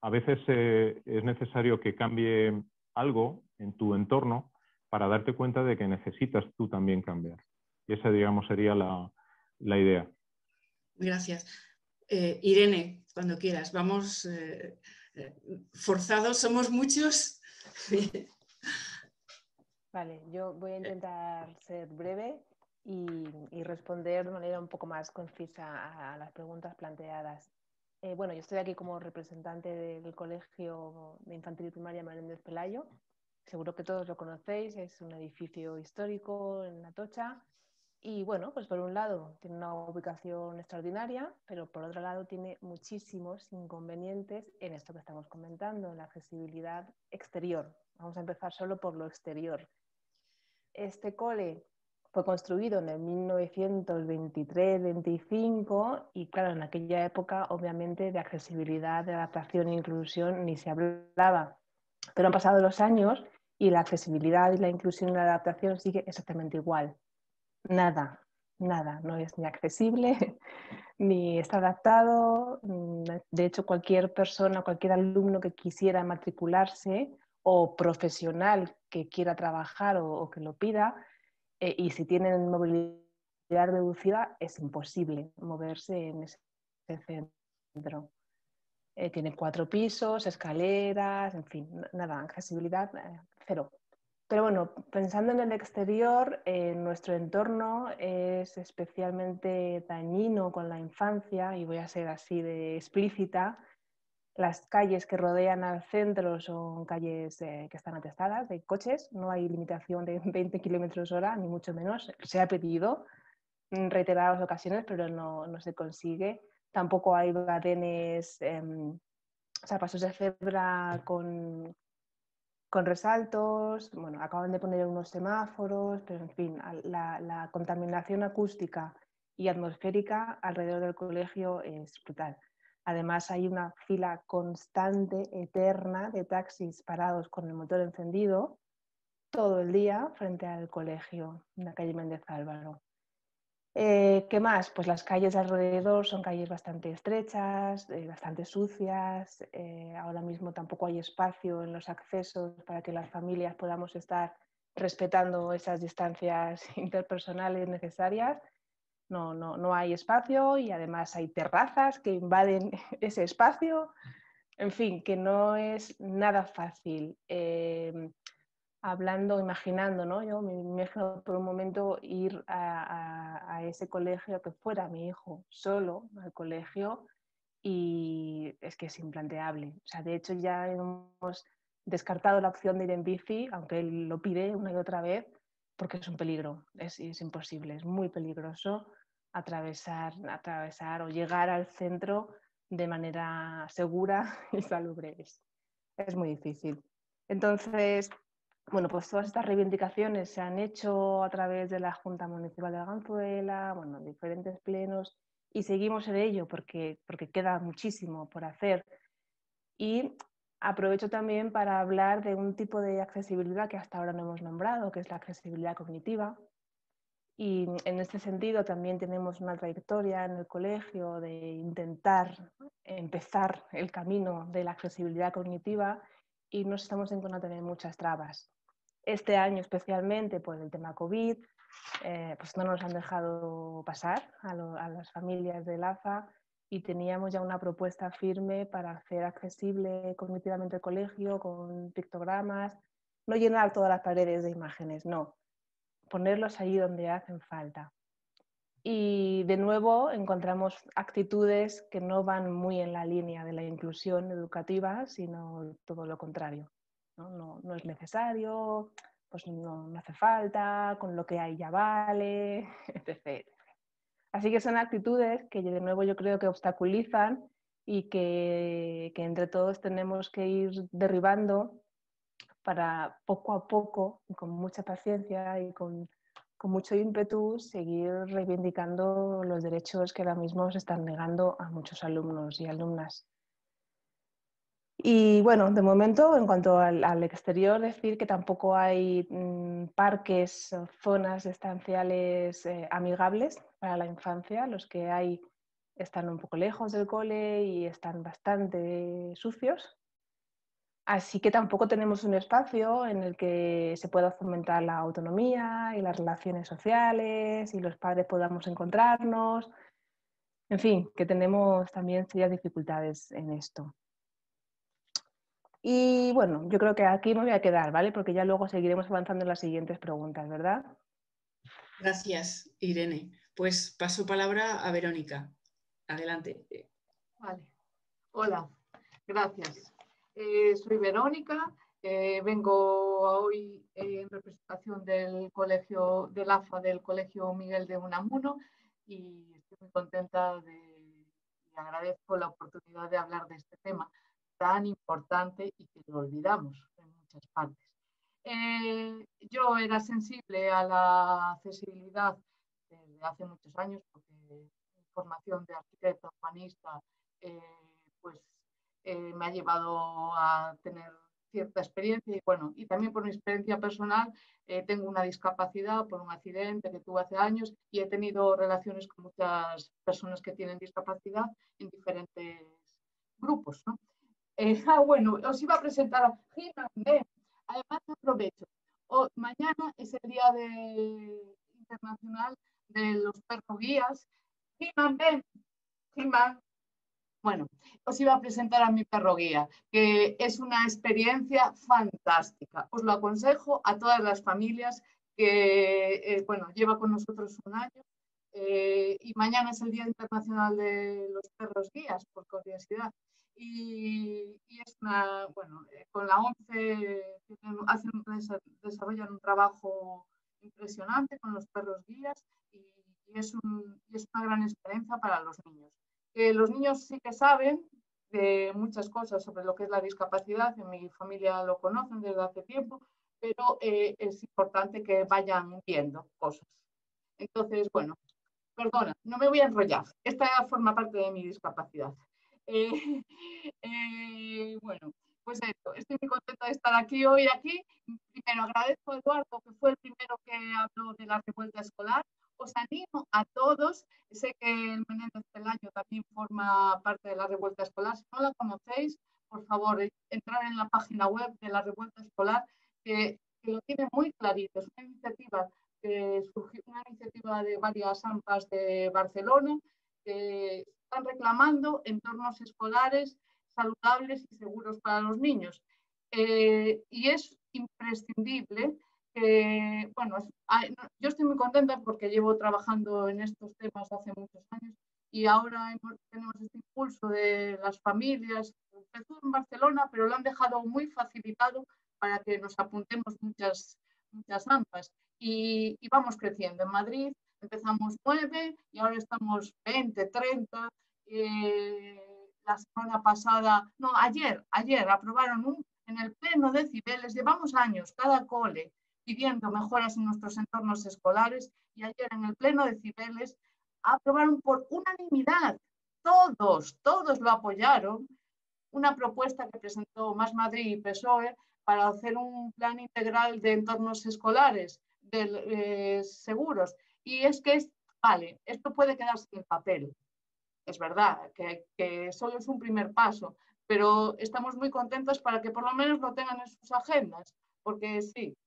a veces es necesario que cambie algo en tu entorno para darte cuenta de que necesitas tú también cambiar. Y esa, digamos, sería la idea. Gracias. Irene, cuando quieras. Vamos forzados, somos muchos. Vale, yo voy a intentar ser breve y responder de manera un poco más concisa a las preguntas planteadas. Bueno, yo estoy aquí como representante del Colegio de Infantil y Primaria Menéndez Pelayo. Seguro que todos lo conocéis, es un edificio histórico en Atocha. Y bueno, pues por un lado tiene una ubicación extraordinaria, pero por otro lado tiene muchísimos inconvenientes en esto que estamos comentando, en la accesibilidad exterior. Vamos a empezar solo por lo exterior. Este cole fue construido en el 1923-25 y claro, en aquella época obviamente de accesibilidad, de adaptación e inclusión ni se hablaba. Pero han pasado los años y la accesibilidad y la inclusión y la adaptación sigue exactamente igual. Nada, no es ni accesible ni está adaptado. De hecho, cualquier persona, cualquier alumno que quisiera matricularse o profesional que quiera trabajar o que lo pida, y si tienen movilidad reducida, es imposible moverse en ese centro. Tiene 4 pisos, escaleras, en fin, nada, accesibilidad cero. Pero bueno, pensando en el exterior, nuestro entorno es especialmente dañino con la infancia, y voy a ser así de explícita. Las calles que rodean al centro son calles que están atestadas de coches, no hay limitación de 20 km/h, ni mucho menos. Se ha pedido en reiteradas ocasiones, pero no se consigue. Tampoco hay badenes, o sea, pasos de cebra con resaltos. Bueno, acaban de poner unos semáforos, pero en fin, la contaminación acústica y atmosférica alrededor del colegio es brutal. Además, hay una fila constante, eterna, de taxis parados con el motor encendido todo el día frente al colegio, en la calle Méndez Álvaro. ¿Qué más? Pues las calles alrededor son calles bastante estrechas, bastante sucias. Ahora mismo tampoco hay espacio en los accesos para que las familias podamos estar respetando esas distancias interpersonales necesarias. No hay espacio y además hay terrazas que invaden ese espacio. En fin, que no es nada fácil. Hablando, imaginando, ¿no? Yo me imagino por un momento ir a ese colegio, que fuera mi hijo solo al colegio, y es que es implanteable. O sea, de hecho ya hemos descartado la opción de ir en bici, aunque él lo pide una y otra vez, porque es un peligro, es imposible, es muy peligroso atravesar o llegar al centro de manera segura y salubre. Es muy difícil. Entonces, bueno, pues todas estas reivindicaciones se han hecho a través de la Junta Municipal de Arganzuela, bueno, diferentes plenos, y seguimos en ello porque queda muchísimo por hacer. Y aprovecho también para hablar de un tipo de accesibilidad que hasta ahora no hemos nombrado, que es la accesibilidad cognitiva. Y en este sentido también tenemos una trayectoria en el colegio de intentar empezar el camino de la accesibilidad cognitiva y nos estamos encontrando también muchas trabas. Este año especialmente por el tema COVID, pues no nos han dejado pasar a las familias del AFA y teníamos ya una propuesta firme para hacer accesible cognitivamente el colegio con pictogramas, no llenar todas las paredes de imágenes, no, ponerlos allí donde hacen falta. Y de nuevo encontramos actitudes que no van muy en la línea de la inclusión educativa, sino todo lo contrario. No es necesario, pues no hace falta, con lo que hay ya vale, etc. Así que son actitudes que de nuevo yo creo que obstaculizan y que entre todos tenemos que ir derribando para poco a poco, con mucha paciencia y con mucho ímpetu, seguir reivindicando los derechos que ahora mismo se están negando a muchos alumnos y alumnas. Y bueno, de momento, en cuanto al exterior, decir que tampoco hay parques o zonas estanciales amigables para la infancia. Los que hay están un poco lejos del cole y están bastante sucios. Así que tampoco tenemos un espacio en el que se pueda fomentar la autonomía y las relaciones sociales y los padres podamos encontrarnos. En fin, que tenemos también serias dificultades en esto. Y bueno, yo creo que aquí me voy a quedar, ¿vale? Porque ya luego seguiremos avanzando en las siguientes preguntas, ¿verdad? Gracias, Irene. Pues paso palabra a Verónica. Adelante. Vale. Hola, gracias. Soy Verónica, vengo hoy en representación del colegio del AFA del Colegio Miguel de Unamuno y estoy muy contenta y agradezco la oportunidad de hablar de este tema tan importante y que lo olvidamos en muchas partes. Yo era sensible a la accesibilidad desde hace muchos años porque mi formación de arquitecta urbanista me ha llevado a tener cierta experiencia y bueno, y también por mi experiencia personal tengo una discapacidad por un accidente que tuve hace años y he tenido relaciones con muchas personas que tienen discapacidad en diferentes grupos, ¿no? Bueno, os iba a presentar a He-Man. Además aprovecho, mañana es el Día Internacional de los Perros Guías. He-Man, ven, He-Man. Bueno, os iba a presentar a mi perro guía, que es una experiencia fantástica. Os lo aconsejo a todas las familias que, bueno, lleva con nosotros un año y mañana es el Día Internacional de los Perros Guías, por curiosidad. Y es una, bueno, con la ONCE desarrollan un trabajo impresionante con los perros guías y es una gran experiencia para los niños. Los niños sí que saben de muchas cosas sobre lo que es la discapacidad, en mi familia lo conocen desde hace tiempo, pero es importante que vayan viendo cosas. Entonces, bueno, perdona, no me voy a enrollar, esta forma parte de mi discapacidad. Bueno, pues esto, estoy muy contenta de estar aquí hoy. Primero agradezco a Eduardo, que fue el primero que habló de la revuelta escolar. Os animo a todos, sé que el Menéndez Pelayo también forma parte de la revuelta escolar, si no la conocéis, por favor, entrar en la página web de la revuelta escolar, que lo tiene muy clarito. Es una iniciativa que surgió, una iniciativa de varias AMPAs de Barcelona, que están reclamando entornos escolares saludables y seguros para los niños. Y es imprescindible que, bueno, yo estoy muy contenta porque llevo trabajando en estos temas hace muchos años y ahora tenemos este impulso de las familias. Empezó en Barcelona, pero lo han dejado muy facilitado para que nos apuntemos muchas AMPAs y vamos creciendo. En Madrid empezamos 9 y ahora estamos 20, 30. La semana pasada, no, ayer aprobaron en el pleno de Cibeles, llevamos años cada cole pidiendo mejoras en nuestros entornos escolares y ayer en el pleno de Cibeles aprobaron por unanimidad, todos lo apoyaron, una propuesta que presentó Más Madrid y PSOE para hacer un plan integral de entornos escolares seguros. Y es que vale, esto puede quedarse en el papel. Es verdad que solo es un primer paso, pero estamos muy contentos para que por lo menos lo tengan en sus agendas, porque sí,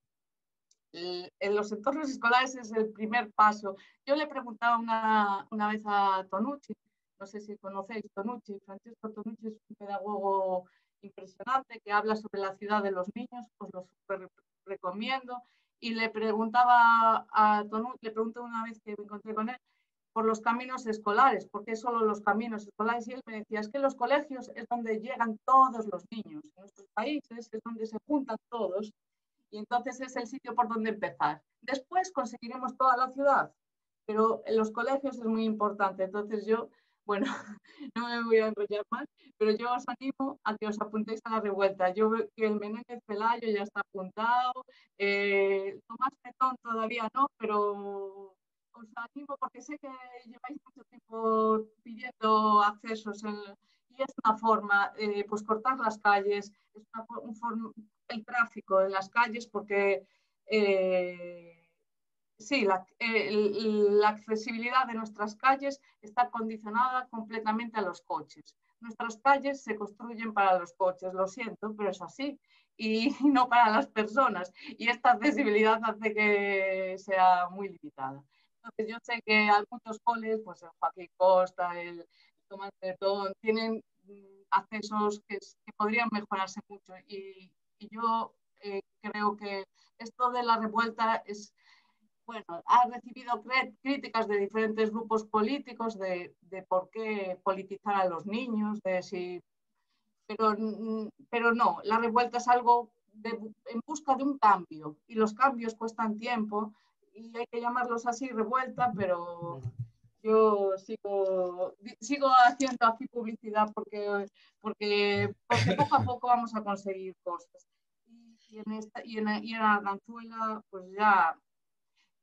en los entornos escolares es el primer paso. Yo le preguntaba una vez a Tonucci, no sé si conocéis Tonucci, Francesco Tonucci es un pedagogo impresionante que habla sobre la ciudad de los niños, os lo super recomiendo, y le preguntaba a Tonucci, le pregunté una vez que me encontré con él, por los caminos escolares, ¿por qué solo los caminos escolares? Y él me decía, es que los colegios es donde llegan todos los niños, en nuestros países es donde se juntan todos, Y entonces es el sitio por donde empezar. Después conseguiremos toda la ciudad, pero en los colegios es muy importante. Entonces yo, bueno, no me voy a enrollar más, pero yo os animo a que os apuntéis a la revuelta. Yo veo que el Menéndez Pelayo ya está apuntado, Tomás Petón todavía no, pero os animo porque sé que lleváis mucho tiempo pidiendo accesos y es una forma, pues cortar las calles, es el tráfico en las calles porque sí, la accesibilidad de nuestras calles está condicionada completamente a los coches. Nuestras calles se construyen para los coches, lo siento, pero es así, y no para las personas. Y esta accesibilidad hace que sea muy limitada. Entonces yo sé que algunos coles, pues el Joaquín Costa, el Tomás Bretón, tienen accesos que podrían mejorarse mucho. Y yo creo que esto de la revuelta es... Bueno, ha recibido críticas de diferentes grupos políticos de por qué politizar a los niños, pero no, la revuelta es algo en busca de un cambio y los cambios cuestan tiempo y hay que llamarlos así revuelta, pero yo sigo haciendo aquí publicidad porque poco a poco vamos a conseguir cosas. Y en Arganzuela pues ya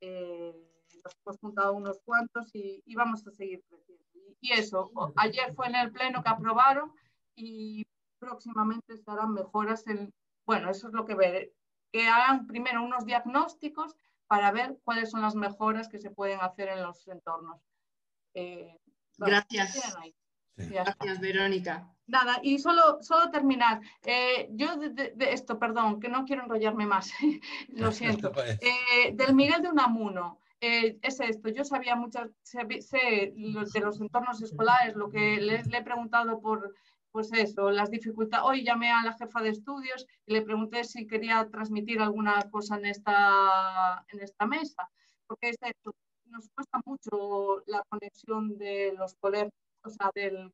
nos hemos juntado unos cuantos y vamos a seguir creciendo. Y eso, ayer fue en el pleno que aprobaron y próximamente se harán mejoras bueno, eso es lo que veré, que hagan primero unos diagnósticos para ver cuáles son las mejoras que se pueden hacer en los entornos. Gracias. Gracias, Verónica. Nada, y solo terminar. Yo de esto, perdón, que no quiero enrollarme más, lo siento. Del Miguel de Unamuno, es esto. Yo sabía sé de los entornos escolares, lo que le he preguntado por, pues eso, las dificultades. Hoy llamé a la jefa de estudios y le pregunté si quería transmitir alguna cosa en esta mesa, porque es esto. Nos cuesta mucho la conexión de los colegios, o sea, de los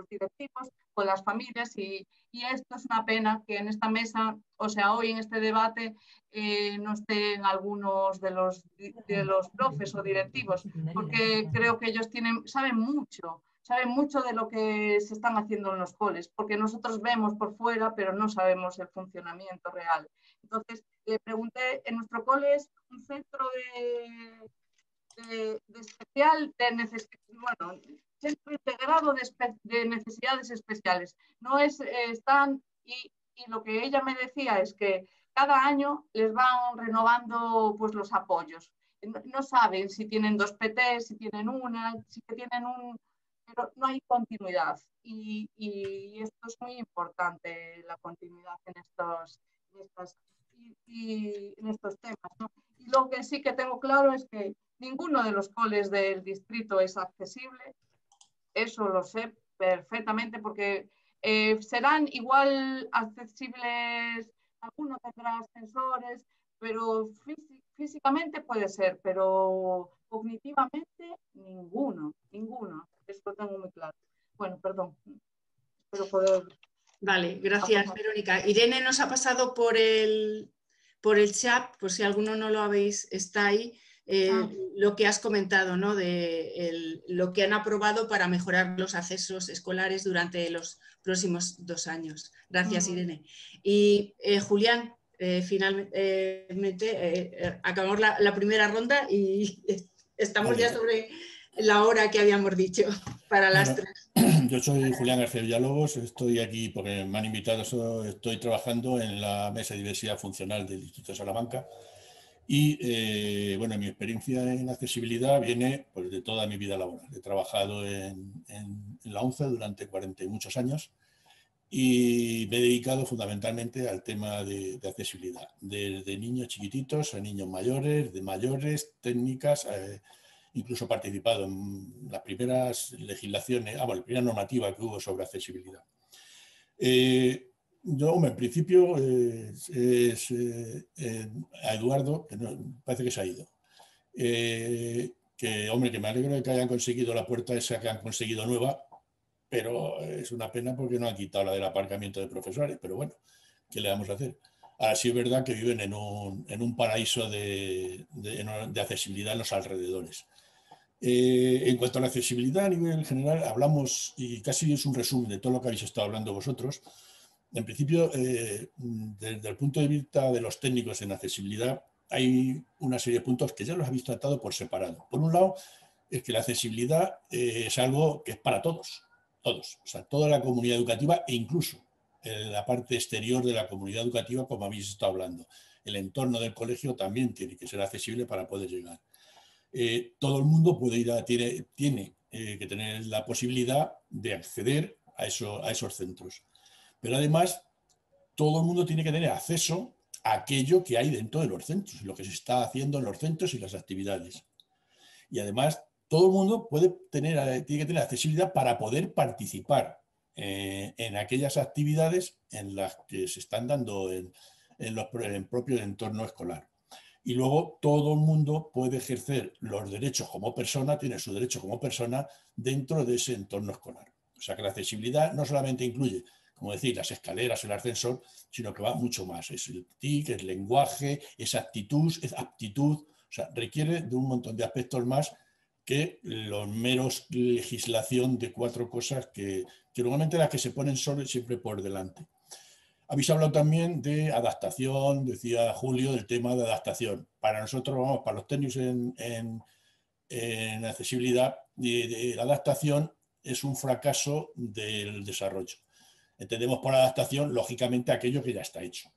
directivos con las familias y esto es una pena que en esta mesa, o sea, hoy en este debate no estén algunos de los profes o directivos, porque creo que ellos saben mucho de lo que se están haciendo en los coles, porque nosotros vemos por fuera, pero no sabemos el funcionamiento real. Entonces, le pregunté, en nuestro cole es un centro centro integrado de necesidades especiales. No están, y lo que ella me decía es que cada año les van renovando pues, los apoyos. No saben si tienen 2 PT, si tienen una, si tienen pero no hay continuidad. Y esto es muy importante, la continuidad en estos temas, ¿no? Y lo que sí que tengo claro es que ninguno de los coles del distrito es accesible. Eso lo sé perfectamente porque serán igual accesibles, alguno tendrá ascensores, pero físicamente puede ser, pero cognitivamente ninguno. Eso lo tengo muy claro. Bueno, perdón. Espero poder... Vale, gracias, Verónica. Irene nos ha pasado por el chat, por si alguno no lo habéis, está ahí, lo que has comentado, ¿no? De lo que han aprobado para mejorar los accesos escolares durante los próximos 2 años. Gracias, Irene. Y Julián, finalmente acabamos la primera ronda y estamos ya sobre la hora que habíamos dicho para las 3. Yo soy Julián García Villalobos, estoy aquí porque me han invitado, estoy trabajando en la Mesa de Diversidad Funcional del Distrito de Salamanca y bueno, mi experiencia en accesibilidad viene pues, de toda mi vida laboral. He trabajado en la ONCE durante 40 y muchos años y me he dedicado fundamentalmente al tema de accesibilidad, desde niños chiquititos a niños mayores, de mayores, técnicas... Incluso he participado en las primeras legislaciones, la primera normativa que hubo sobre accesibilidad. Yo, en principio, a Eduardo, que no, parece que se ha ido, que me alegro de que hayan conseguido la puerta esa que han conseguido nueva, pero es una pena porque no han quitado la del aparcamiento de profesores, pero bueno, ¿qué le vamos a hacer? Ahora sí es verdad que viven en un paraíso de accesibilidad en los alrededores. En cuanto a la accesibilidad a nivel general, hablamos, y casi es un resumen de todo lo que habéis estado hablando vosotros. En principio, desde el punto de vista de los técnicos en accesibilidad, hay una serie de puntos que ya los habéis tratado por separado. Por un lado, es que la accesibilidad es algo que es para todos, o sea, toda la comunidad educativa e incluso la parte exterior de la comunidad educativa, como habéis estado hablando. El entorno del colegio también tiene que ser accesible para poder llegar. Todo el mundo puede ir tiene que tener la posibilidad de acceder a esos centros. Pero además, todo el mundo tiene que tener acceso a aquello que hay dentro de los centros, lo que se está haciendo en los centros y las actividades. Y además, todo el mundo tiene que tener accesibilidad para poder participar en aquellas actividades en las que se están dando en el propio entorno escolar. Y luego todo el mundo puede ejercer los derechos como persona, tiene su derecho como persona dentro de ese entorno escolar. O sea que la accesibilidad no solamente incluye, como decir, las escaleras, el ascensor, sino que va mucho más. Es el TIC, es lenguaje, es actitud, o sea, requiere de un montón de aspectos más que los meros legislación de 4 cosas que normalmente las que se ponen siempre por delante. Habéis hablado también de adaptación, decía Julio, del tema de adaptación. Para nosotros, vamos, para los técnicos en accesibilidad, la adaptación es un fracaso del desarrollo. Entendemos por adaptación, lógicamente, aquello que ya está hecho.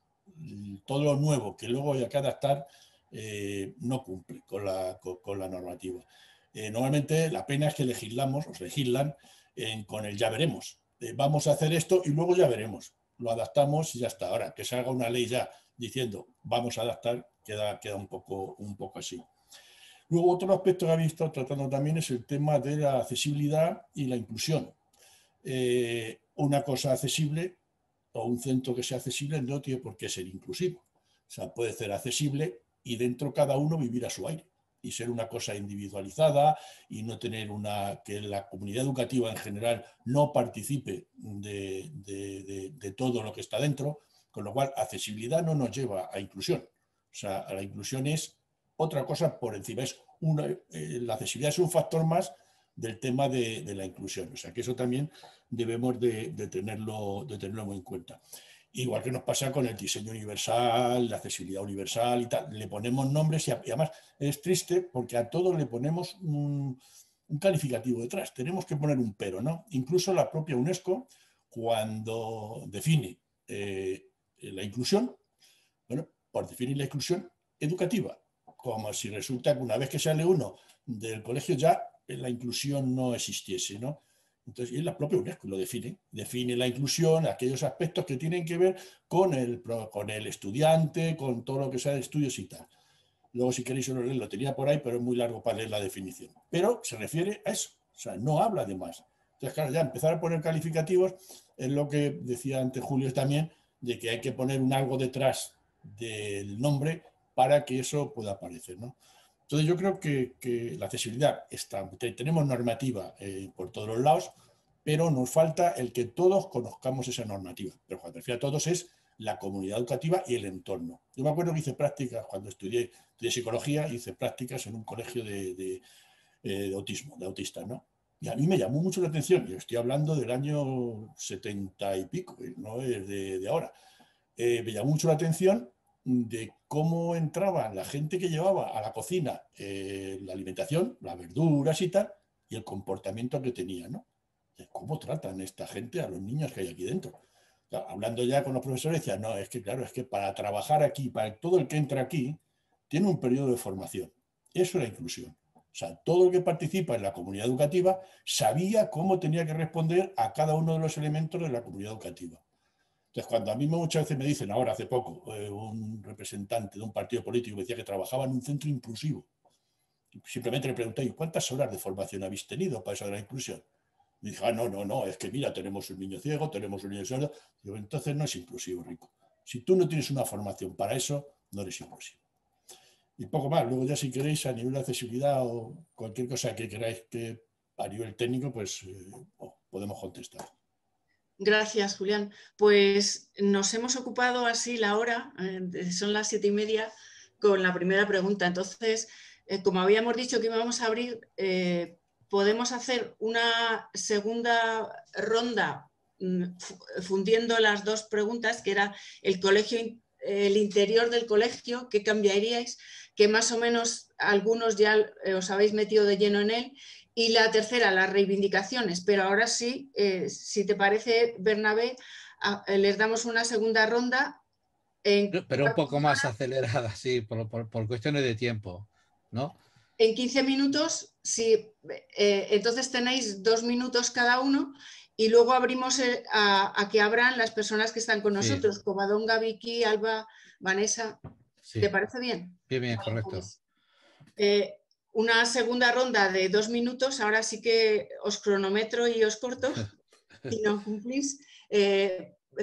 Todo lo nuevo que luego hay que adaptar no cumple con la normativa. Normalmente la pena es que legislan con el ya veremos. Vamos a hacer esto y luego ya veremos. Lo adaptamos y ya está. Ahora, que se haga una ley ya diciendo vamos a adaptar, queda un poco así. Luego, otro aspecto que habéis estado tratando también es el tema de la accesibilidad y la inclusión. Una cosa accesible o un centro que sea accesible no tiene por qué ser inclusivo. O sea, puede ser accesible y dentro cada uno vivir a su aire y ser una cosa individualizada y no tener que la comunidad educativa en general no participe de todo lo que está dentro, con lo cual accesibilidad no nos lleva a inclusión. O sea, la inclusión es otra cosa por encima. La accesibilidad es un factor más del tema de la inclusión. O sea, que eso también debemos de tenerlo muy en cuenta. Igual que nos pasa con el diseño universal, la accesibilidad universal y tal. Le ponemos nombres y además es triste porque a todos le ponemos un calificativo detrás. Tenemos que poner un pero, ¿no? Incluso la propia UNESCO, cuando define la inclusión, bueno, por definir la inclusión educativa, como si resulta que una vez que sale uno del colegio ya la inclusión no existiese, ¿no? Entonces, y la propia UNESCO lo define la inclusión, aquellos aspectos que tienen que ver con el estudiante, con todo lo que sea de estudios y tal. Luego, si queréis, lo tenía por ahí, pero es muy largo para leer la definición. Pero se refiere a eso, o sea, no habla de más. Entonces, claro, ya empezar a poner calificativos es lo que decía antes Julio también, de que hay que poner un algo detrás del nombre para que eso pueda aparecer, ¿no? Entonces yo creo que la accesibilidad tenemos normativa por todos los lados, pero nos falta el que todos conozcamos esa normativa. Pero cuando me refiero a todos es la comunidad educativa y el entorno. Yo me acuerdo que hice prácticas, cuando estudié psicología, hice prácticas en un colegio de autismo, de autistas, ¿no? Y a mí me llamó mucho la atención, yo estoy hablando del año 70 y pico, no es de ahora. Me llamó mucho la atención de cómo entraba la gente que llevaba a la cocina la alimentación, las verduras y tal, y el comportamiento que tenía, ¿no? De cómo tratan esta gente a los niños que hay aquí dentro. Claro, hablando ya con los profesores, decían, no, es que claro, es que para trabajar aquí, para todo el que entra aquí, tiene un periodo de formación. Eso es la inclusión. O sea, todo el que participa en la comunidad educativa sabía cómo tenía que responder a cada uno de los elementos de la comunidad educativa. Entonces, cuando a mí muchas veces me dicen, ahora hace poco, un representante de un partido político me decía que trabajaba en un centro inclusivo. Simplemente le pregunté, ¿cuántas horas de formación habéis tenido para eso de la inclusión? Me dijo, no, es que mira, tenemos un niño ciego, tenemos un niño sordo. Digo, entonces no es inclusivo, Rico. Si tú no tienes una formación para eso, no eres inclusivo. Y poco más. Luego ya si queréis, a nivel de accesibilidad o cualquier cosa que queráis que a nivel técnico, pues podemos contestar. Gracias, Julián. Pues nos hemos ocupado así la hora, son las 7:30, con la primera pregunta. Entonces, como habíamos dicho que íbamos a abrir, podemos hacer una segunda ronda fundiendo las dos preguntas, que era el interior del colegio, ¿qué cambiaríais? Que más o menos algunos ya os habéis metido de lleno en él. Y la tercera, las reivindicaciones. Pero ahora sí, si te parece, Bernabé, les damos una segunda ronda. Pero un poco más acelerada, sí, por cuestiones de tiempo, ¿no? En 15 minutos, sí, entonces tenéis 2 minutos cada uno y luego abrimos a que abran las personas que están con nosotros, sí. Covadonga, Vicky, Alba, Vanessa. Sí. ¿Te parece bien? Bien, correcto. Pues, una segunda ronda de 2 minutos, ahora sí que os cronometro y os corto, si no cumplís,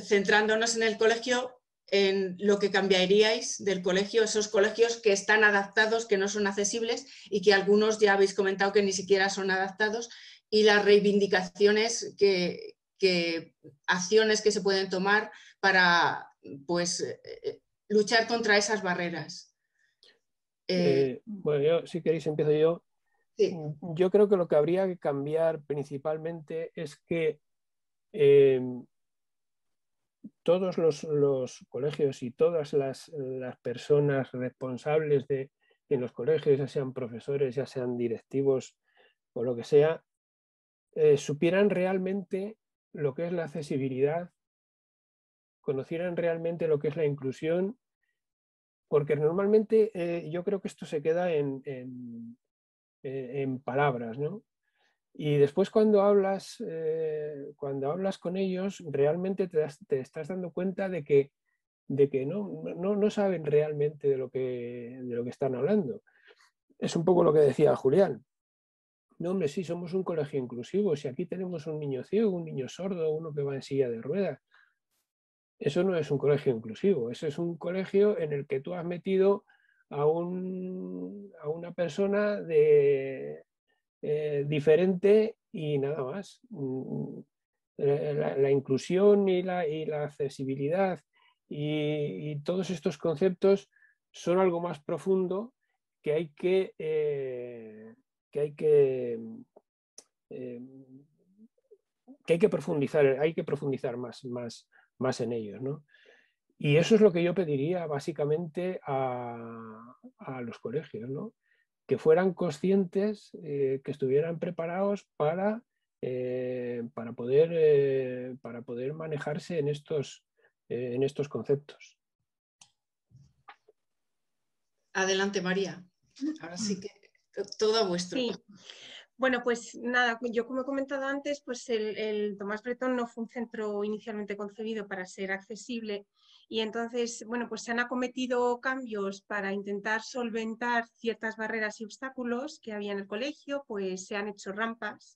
centrándonos en el colegio, en lo que cambiaríais del colegio, esos colegios que están adaptados, que no son accesibles y que algunos ya habéis comentado que ni siquiera son adaptados, y las reivindicaciones, acciones que se pueden tomar para pues, luchar contra esas barreras. Bueno, yo, si queréis empiezo yo. Sí. Yo creo que lo que habría que cambiar principalmente es que todos los colegios y todas las personas responsables en los colegios, ya sean profesores, ya sean directivos o lo que sea, supieran realmente lo que es la accesibilidad, conocieran realmente lo que es la inclusión, porque normalmente yo creo que esto se queda en palabras, ¿no? Y después cuando hablas con ellos, realmente te estás dando cuenta de que no saben realmente de lo que están hablando. Es un poco lo que decía Julián. No, hombre, sí, somos un colegio inclusivo. Si aquí tenemos un niño ciego, un niño sordo, uno que va en silla de ruedas. Eso no es un colegio inclusivo. Eso es un colegio en el que tú has metido a una persona diferente y nada más. La inclusión y la accesibilidad y todos estos conceptos son algo más profundo que hay que profundizar más en ellos, ¿no? Y eso es lo que yo pediría básicamente a los colegios, ¿no? Que fueran conscientes, que estuvieran preparados para poder manejarse en estos conceptos. Adelante, María. Ahora sí que todo vuestro. Sí. Bueno, pues nada, yo como he comentado antes, pues el Tomás Bretón no fue un centro inicialmente concebido para ser accesible y entonces, bueno, pues se han acometido cambios para intentar solventar ciertas barreras y obstáculos que había en el colegio, pues se han hecho rampas,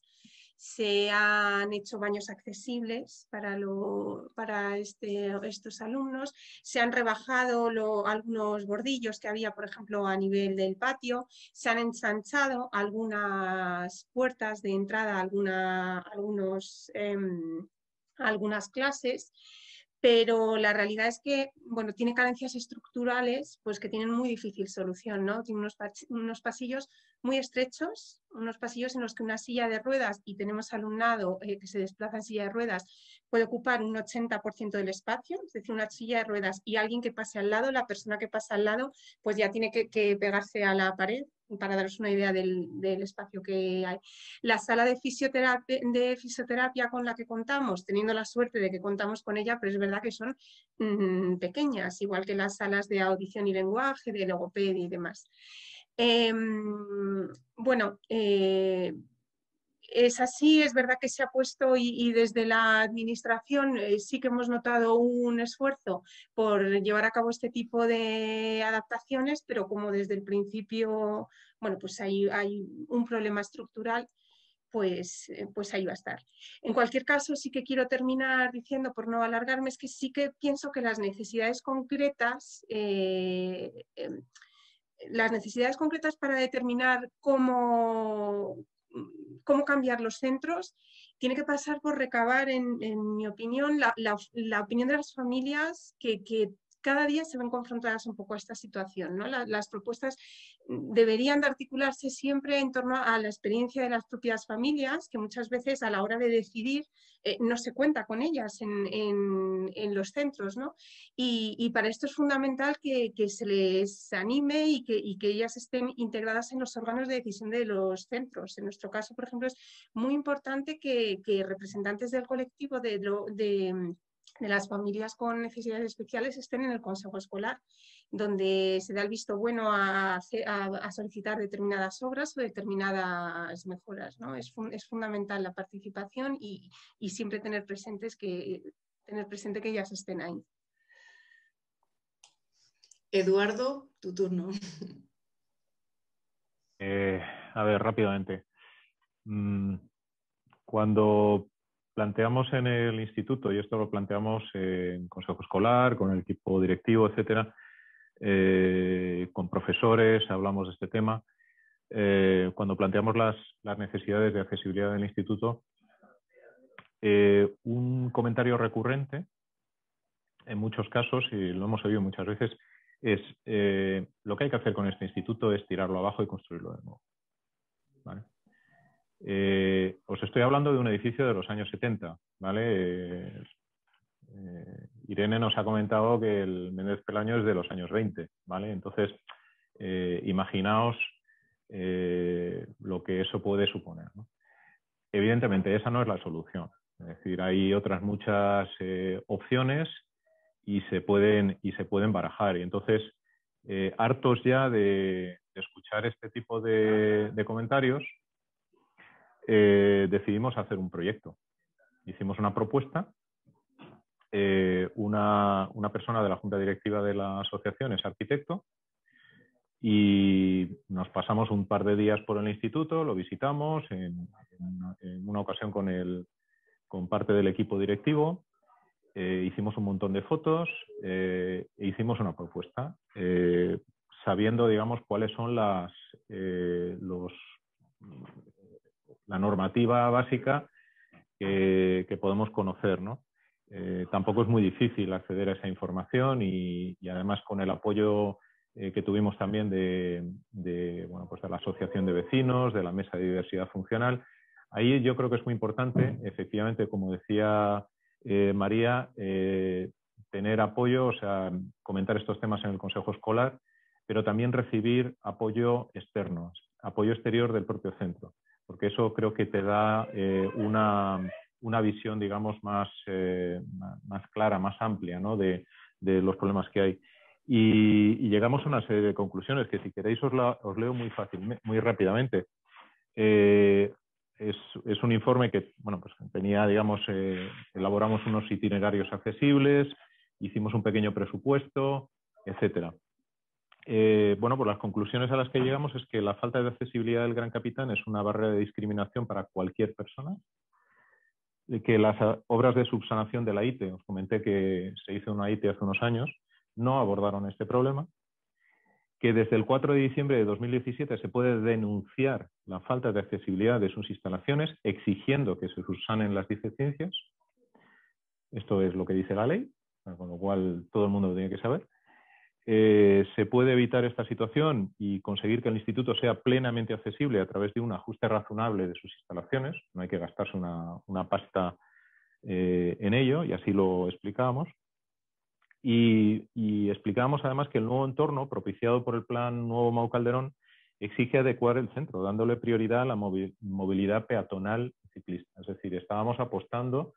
se han hecho baños accesibles para estos alumnos, se han rebajado algunos bordillos que había, por ejemplo, a nivel del patio, se han ensanchado algunas puertas de entrada a algunas clases, pero la realidad es que, bueno, tiene carencias estructurales pues que tienen muy difícil solución, ¿no? Tiene unos pasillos muy estrechos, unos pasillos en los que una silla de ruedas, y tenemos alumnado que se desplaza en silla de ruedas, puede ocupar un 80% del espacio, es decir, una silla de ruedas y alguien que pase al lado, la persona que pasa al lado, pues ya tiene que pegarse a la pared, para daros una idea del espacio que hay. La sala de fisioterapia con la que contamos, teniendo la suerte de que contamos con ella, pero es verdad que son pequeñas, igual que las salas de audición y lenguaje, de logopedia y demás. Bueno, es así, es verdad que se ha puesto y desde la administración sí que hemos notado un esfuerzo por llevar a cabo este tipo de adaptaciones, pero como desde el principio, bueno, pues hay un problema estructural, pues ahí va a estar. En cualquier caso, sí que quiero terminar diciendo, por no alargarme, es que sí que pienso que las necesidades concretas para determinar cómo cambiar los centros tiene que pasar por recabar, en mi opinión, la opinión de las familias que cada día se ven confrontadas un poco a esta situación, ¿no? Las propuestas deberían de articularse siempre en torno a la experiencia de las propias familias, que muchas veces a la hora de decidir no se cuenta con ellas en los centros, ¿no? Y para esto es fundamental que se les anime y que ellas estén integradas en los órganos de decisión de los centros. En nuestro caso, por ejemplo, es muy importante que representantes del colectivo de las familias con necesidades especiales estén en el consejo escolar, donde se da el visto bueno a solicitar determinadas obras o determinadas mejoras, ¿no? Es fundamental la participación y siempre tener presente que ellas estén ahí. Eduardo, tu turno. A ver, rápidamente. Cuando planteamos en el instituto, y esto lo planteamos en consejo escolar, con el equipo directivo, etcétera, con profesores, hablamos de este tema. Cuando planteamos las necesidades de accesibilidad del instituto, un comentario recurrente, en muchos casos, y lo hemos oído muchas veces, es lo que hay que hacer con este instituto es tirarlo abajo y construirlo de nuevo. ¿Vale? Os estoy hablando de un edificio de los años 70, ¿vale? Irene nos ha comentado que el Méndez Pelayo es de los años 20, ¿vale? Entonces, imaginaos lo que eso puede suponer, ¿no? Evidentemente, esa no es la solución. Es decir, hay otras muchas opciones y se pueden barajar. Y entonces, hartos ya de escuchar este tipo de comentarios, decidimos hacer un proyecto. Hicimos una propuesta. Una persona de la junta directiva de la asociación es arquitecto y nos pasamos un par de días por el instituto, lo visitamos en una ocasión con parte del equipo directivo, hicimos un montón de fotos e hicimos una propuesta, sabiendo, digamos, cuáles son la normativa básica que podemos conocer, ¿no? Tampoco es muy difícil acceder a esa información y además con el apoyo que tuvimos también de la Asociación de Vecinos, de la Mesa de Diversidad Funcional. Ahí yo creo que es muy importante, efectivamente, como decía María, tener apoyo, o sea, comentar estos temas en el Consejo Escolar, pero también recibir apoyo externo, apoyo exterior del propio centro, porque eso creo que te da una visión, digamos, más clara, más amplia, ¿no? de los problemas que hay. Y llegamos a una serie de conclusiones que, si queréis, os leo muy rápidamente. Es un informe que, bueno, pues tenía, digamos, elaboramos unos itinerarios accesibles, hicimos un pequeño presupuesto, etcétera. Bueno, pues las conclusiones a las que llegamos es que la falta de accesibilidad del Gran Capitán es una barrera de discriminación para cualquier persona, que las obras de subsanación de la ITE, os comenté que se hizo una ITE hace unos años, no abordaron este problema, que desde el 4 de diciembre de 2017 se puede denunciar la falta de accesibilidad de sus instalaciones exigiendo que se subsanen las deficiencias. Esto es lo que dice la ley, con lo cual todo el mundo lo tiene que saber. Se puede evitar esta situación y conseguir que el instituto sea plenamente accesible a través de un ajuste razonable de sus instalaciones. No hay que gastarse una pasta en ello, y así lo explicábamos. Y explicábamos además que el nuevo entorno propiciado por el Plan Nuevo Mau Calderón exige adecuar el centro, dándole prioridad a la movilidad peatonal y ciclista. Es decir, estábamos apostando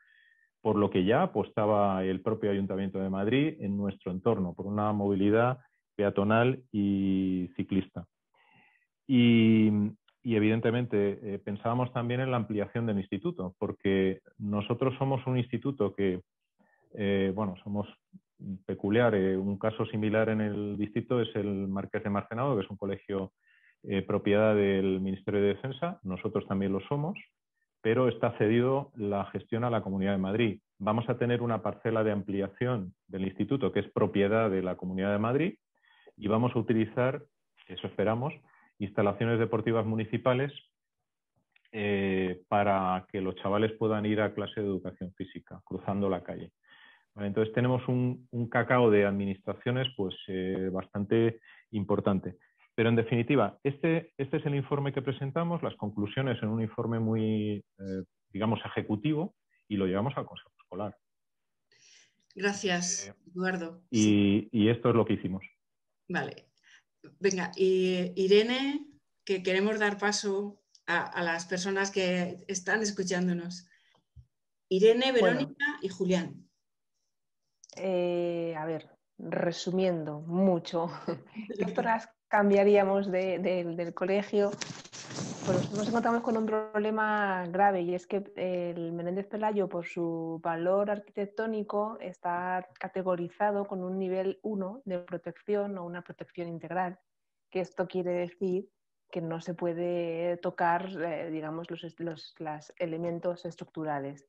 por lo que ya apostaba el propio Ayuntamiento de Madrid en nuestro entorno, por una movilidad peatonal y ciclista. Y evidentemente pensábamos también en la ampliación del instituto, porque nosotros somos un instituto que, somos peculiar. Un caso similar en el distrito es el Marqués de Marcenado, que es un colegio propiedad del Ministerio de Defensa. Nosotros también lo somos, pero está cedido la gestión a la Comunidad de Madrid. Vamos a tener una parcela de ampliación del instituto que es propiedad de la Comunidad de Madrid y vamos a utilizar, eso esperamos, instalaciones deportivas municipales para que los chavales puedan ir a clase de educación física, cruzando la calle. Vale, entonces tenemos un cacao de administraciones pues, bastante importante. Pero en definitiva, este es el informe que presentamos, las conclusiones en un informe muy, digamos, ejecutivo, y lo llevamos al Consejo Escolar. Gracias, Eduardo. Y esto es lo que hicimos. Vale. Venga, y Irene, que queremos dar paso a las personas que están escuchándonos. Irene, Verónica y Julián. A ver, resumiendo mucho, ¿qué cosas cambiaríamos del colegio? Pues nos encontramos con un problema grave, y es que el Menéndez Pelayo, por su valor arquitectónico, está categorizado con un nivel 1 de protección o una protección integral, que esto quiere decir que no se puede tocar, digamos, los elementos estructurales.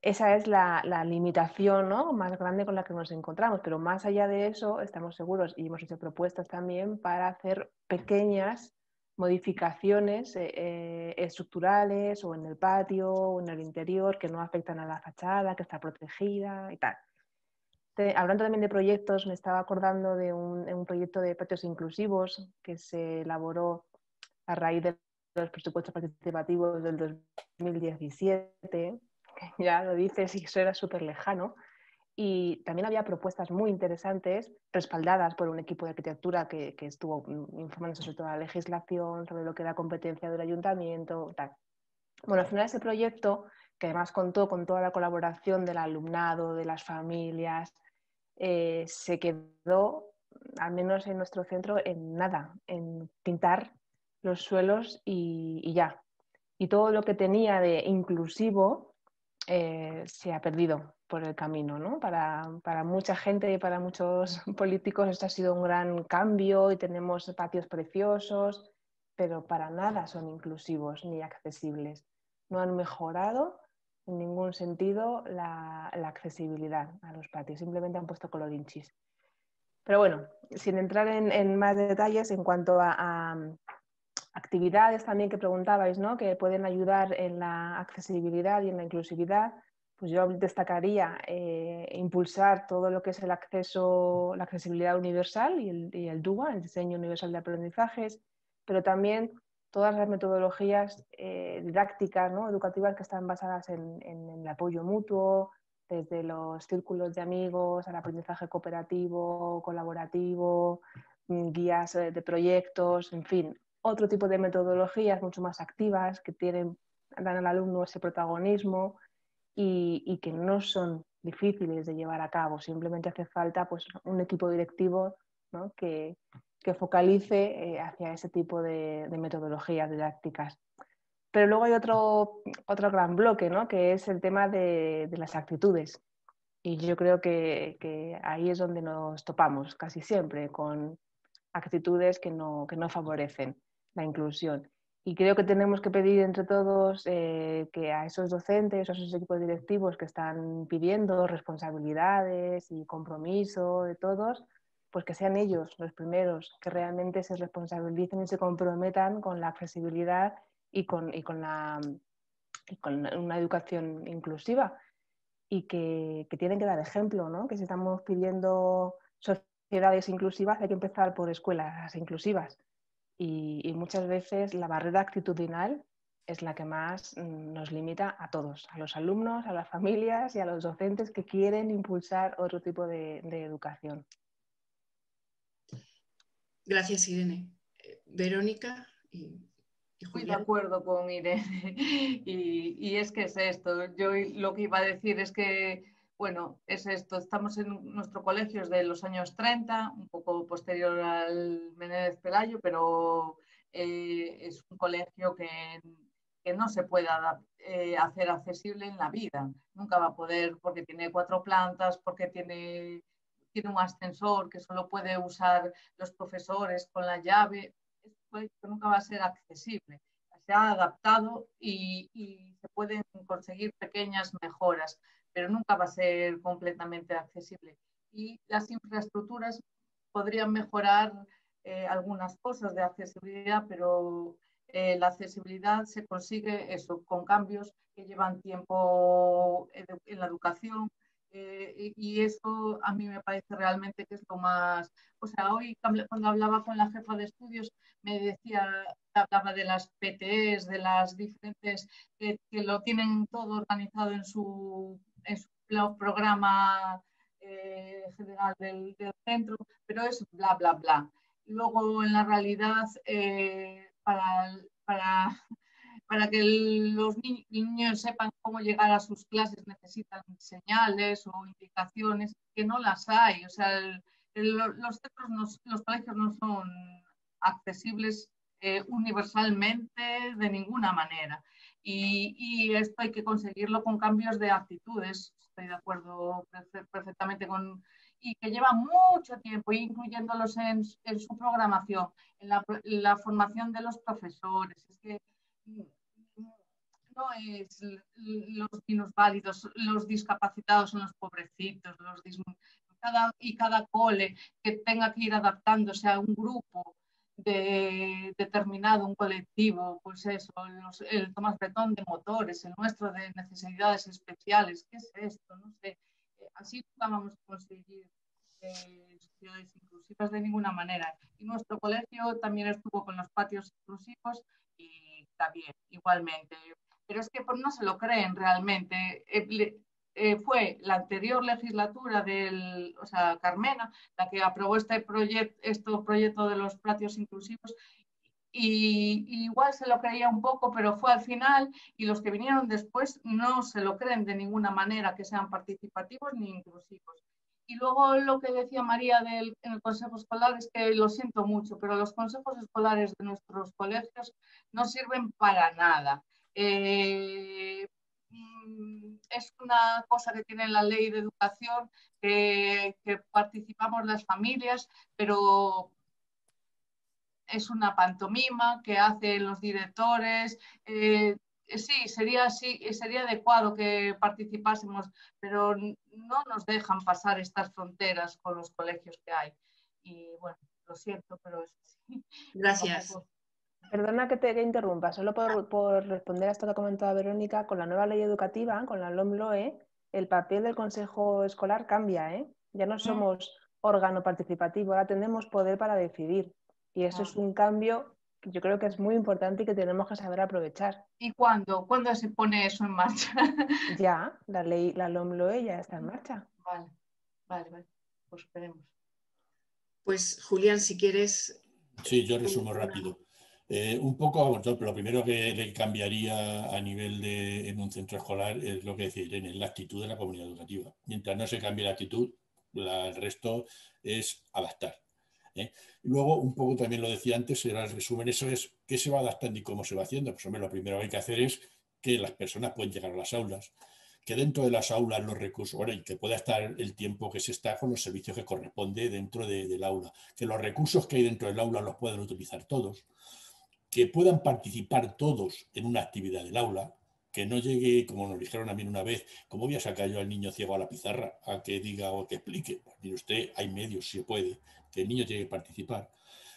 Esa es la limitación, ¿no?, más grande con la que nos encontramos, pero más allá de eso estamos seguros, y hemos hecho propuestas también para hacer pequeñas modificaciones estructurales, o en el patio o en el interior, que no afectan a la fachada, que está protegida y tal. Hablando también de proyectos, me estaba acordando de un proyecto de patios inclusivos que se elaboró a raíz de los presupuestos participativos del 2017, que ya lo dices, y eso era súper lejano. Y también había propuestas muy interesantes, respaldadas por un equipo de arquitectura que estuvo informando sobre toda la legislación, sobre lo que era competencia del ayuntamiento, tal. Bueno, al final ese proyecto, que además contó con toda la colaboración del alumnado, de las familias, se quedó, al menos en nuestro centro, en nada, en pintar los suelos y ya. Y todo lo que tenía de inclusivo se ha perdido por el camino, ¿no? Para mucha gente y para muchos políticos esto ha sido un gran cambio, y tenemos patios preciosos, pero para nada son inclusivos ni accesibles. No han mejorado en ningún sentido la accesibilidad a los patios, simplemente han puesto colorinchis. Pero bueno, sin entrar en más detalles, en cuanto a actividades también que preguntabais, ¿no?, que pueden ayudar en la accesibilidad y en la inclusividad, pues yo destacaría impulsar todo lo que es el acceso, la accesibilidad universal y el DUA, el diseño universal de aprendizajes, pero también todas las metodologías didácticas, ¿no?, educativas, que están basadas en el apoyo mutuo, desde los círculos de amigos al aprendizaje cooperativo, colaborativo, guías de proyectos, en fin, otro tipo de metodologías mucho más activas que dan al alumno ese protagonismo y que no son difíciles de llevar a cabo. Simplemente hace falta pues, un equipo directivo, ¿no?, que focalice hacia ese tipo de metodologías didácticas. Pero luego hay otro gran bloque, ¿no?, que es el tema de las actitudes. Y yo creo que ahí es donde nos topamos casi siempre, con actitudes que no favorecen la inclusión. Y creo que tenemos que pedir entre todos que a esos docentes, a esos equipos directivos que están pidiendo responsabilidades y compromiso de todos, pues que sean ellos los primeros que realmente se responsabilicen y se comprometan con la accesibilidad y con una educación inclusiva, y que tienen que dar ejemplo, ¿no?, que si estamos pidiendo sociedades inclusivas hay que empezar por escuelas inclusivas. Y muchas veces la barrera actitudinal es la que más nos limita a todos, a los alumnos, a las familias y a los docentes que quieren impulsar otro tipo de educación. Gracias, Irene. Verónica y Muy de acuerdo con Irene. Y es que es esto. Yo lo que iba a decir es que, bueno, es esto. Estamos en nuestro colegio desde los años 30, un poco posterior al Menéndez Pelayo, pero es un colegio que no se puede hacer accesible en la vida. Nunca va a poder, porque tiene 4 plantas, porque tiene un ascensor que solo puede usar los profesores con la llave. Que nunca va a ser accesible. Se ha adaptado y se pueden conseguir pequeñas mejoras, pero nunca va a ser completamente accesible. Y las infraestructuras podrían mejorar algunas cosas de accesibilidad, pero la accesibilidad se consigue eso, con cambios que llevan tiempo en la educación, y eso a mí me parece realmente que es lo más... O sea, hoy cuando hablaba con la jefa de estudios me decía, hablaba de las PTEs, de las diferentes, que lo tienen todo organizado en su programa general del centro, pero es bla, bla, bla. Luego, en la realidad, para que los niños sepan cómo llegar a sus clases necesitan señales o indicaciones que no las hay. O sea, los centros, los colegios no son accesibles universalmente de ninguna manera. Y esto hay que conseguirlo con cambios de actitudes. Estoy de acuerdo perfectamente con... Y que lleva mucho tiempo, incluyéndolos en su programación, en la formación de los profesores. Es que no es los minusválidos, los discapacitados son los pobrecitos, cada cole que tenga que ir adaptándose a un grupo determinado, un colectivo, pues eso, el Tomás Bretón de motores, el nuestro de necesidades especiales. ¿Qué es esto? No sé. Así nunca vamos a conseguir sociedades inclusivas de ninguna manera. Y nuestro colegio también estuvo con los patios inclusivos y también, igualmente. Pero es que no se lo creen realmente. Fue la anterior legislatura o sea, Carmena, la que aprobó este proyecto de los patios inclusivos, y igual se lo creía un poco, pero fue al final, y los que vinieron después no se lo creen de ninguna manera, que sean participativos ni inclusivos. Y luego lo que decía María en el consejo escolar es que lo siento mucho, pero los consejos escolares de nuestros colegios no sirven para nada. Es una cosa que tiene la ley de educación, que participamos las familias, pero es una pantomima que hacen los directores. Sí, sería adecuado que participásemos, pero no nos dejan pasar estas fronteras con los colegios que hay. Y bueno, lo siento, pero es así. Gracias. Perdona que te interrumpa, solo por responder a esto que ha comentado Verónica, con la nueva ley educativa, con la LOMLOE, el papel del consejo escolar cambia, ¿eh? Ya no somos órgano participativo, ahora tenemos poder para decidir. Y eso es un cambio que yo creo que es muy importante y que tenemos que saber aprovechar. ¿Y cuándo? ¿Cuándo se pone eso en marcha? Ya, la LOMLOE ya está en marcha. Vale, pues esperemos. Pues Julián, si quieres... Sí, yo resumo rápido. Un poco, lo primero que le cambiaría a nivel en un centro escolar es lo que decía Irene, la actitud de la comunidad educativa. Mientras no se cambie la actitud, el resto es adaptar. Luego, un poco también lo decía antes, era el resumen, eso es qué se va adaptando y cómo se va haciendo. Pues hombre, lo primero que hay que hacer es que las personas puedan llegar a las aulas, que dentro de las aulas los recursos, bueno, y que pueda estar el tiempo que se está con los servicios que corresponde dentro del aula, que los recursos que hay dentro del aula los puedan utilizar todos, que puedan participar todos en una actividad del aula, que no llegue, como nos dijeron a mí una vez, ¿cómo voy a sacar yo al niño ciego a la pizarra a que diga o que explique? Pues mire usted, hay medios, si se puede, que el niño tiene que participar.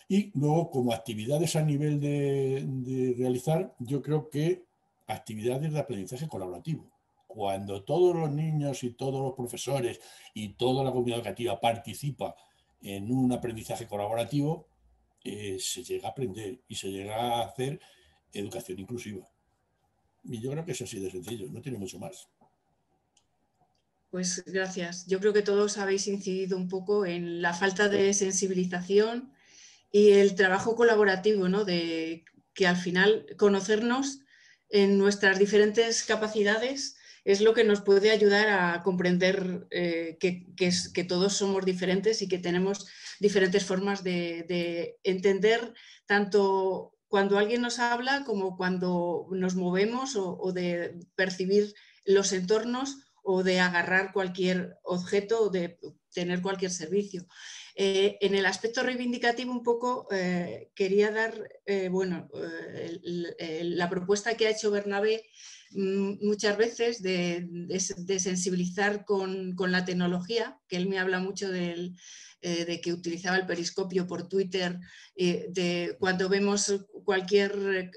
Y luego, como actividades a nivel de realizar, yo creo que actividades de aprendizaje colaborativo. Cuando todos los niños y todos los profesores y toda la comunidad educativa participa en un aprendizaje colaborativo, se llega a aprender y se llega a hacer educación inclusiva. Y yo creo que es así de sencillo, no tiene mucho más. Pues gracias. Yo creo que todos habéis incidido un poco en la falta de sensibilización y el trabajo colaborativo, ¿no? De que al final conocernos en nuestras diferentes capacidades es lo que nos puede ayudar a comprender que todos somos diferentes y que tenemos diferentes formas de entender tanto cuando alguien nos habla como cuando nos movemos o de percibir los entornos o de agarrar cualquier objeto o de tener cualquier servicio. En el aspecto reivindicativo un poco quería dar, la propuesta que ha hecho Bernabé muchas veces de sensibilizar con la tecnología, que él me habla mucho de que utilizaba el periscopio por Twitter, de cuando vemos cualquier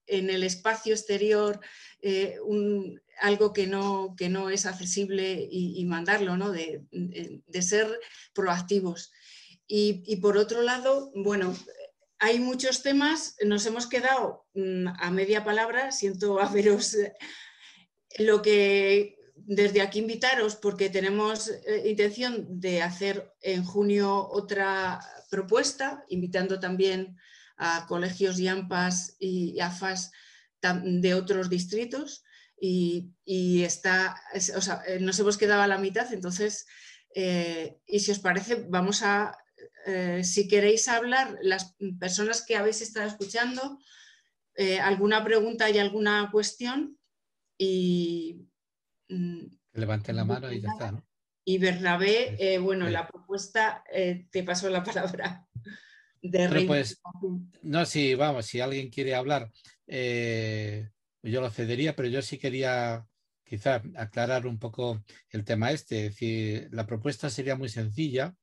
en el espacio exterior algo que no es accesible y mandarlo, ¿no? de ser proactivos. Y por otro lado, bueno, hay muchos temas, nos hemos quedado a media palabra, siento haberos lo que desde aquí invitaros, porque tenemos intención de hacer en junio otra propuesta, invitando también a colegios y AMPAs y AFAS de otros distritos, y nos hemos quedado a la mitad, entonces, y si os parece, vamos a, si queréis hablar, las personas que habéis estado escuchando, alguna pregunta y alguna cuestión, y levanten la mano y ya está, ¿no? Y Bernabé, bueno, la propuesta, te paso la palabra. Bueno, pues, no, sí, vamos, si alguien quiere hablar, yo lo cedería, pero yo sí quería quizá aclarar un poco el tema este. Es decir, la propuesta sería muy sencilla.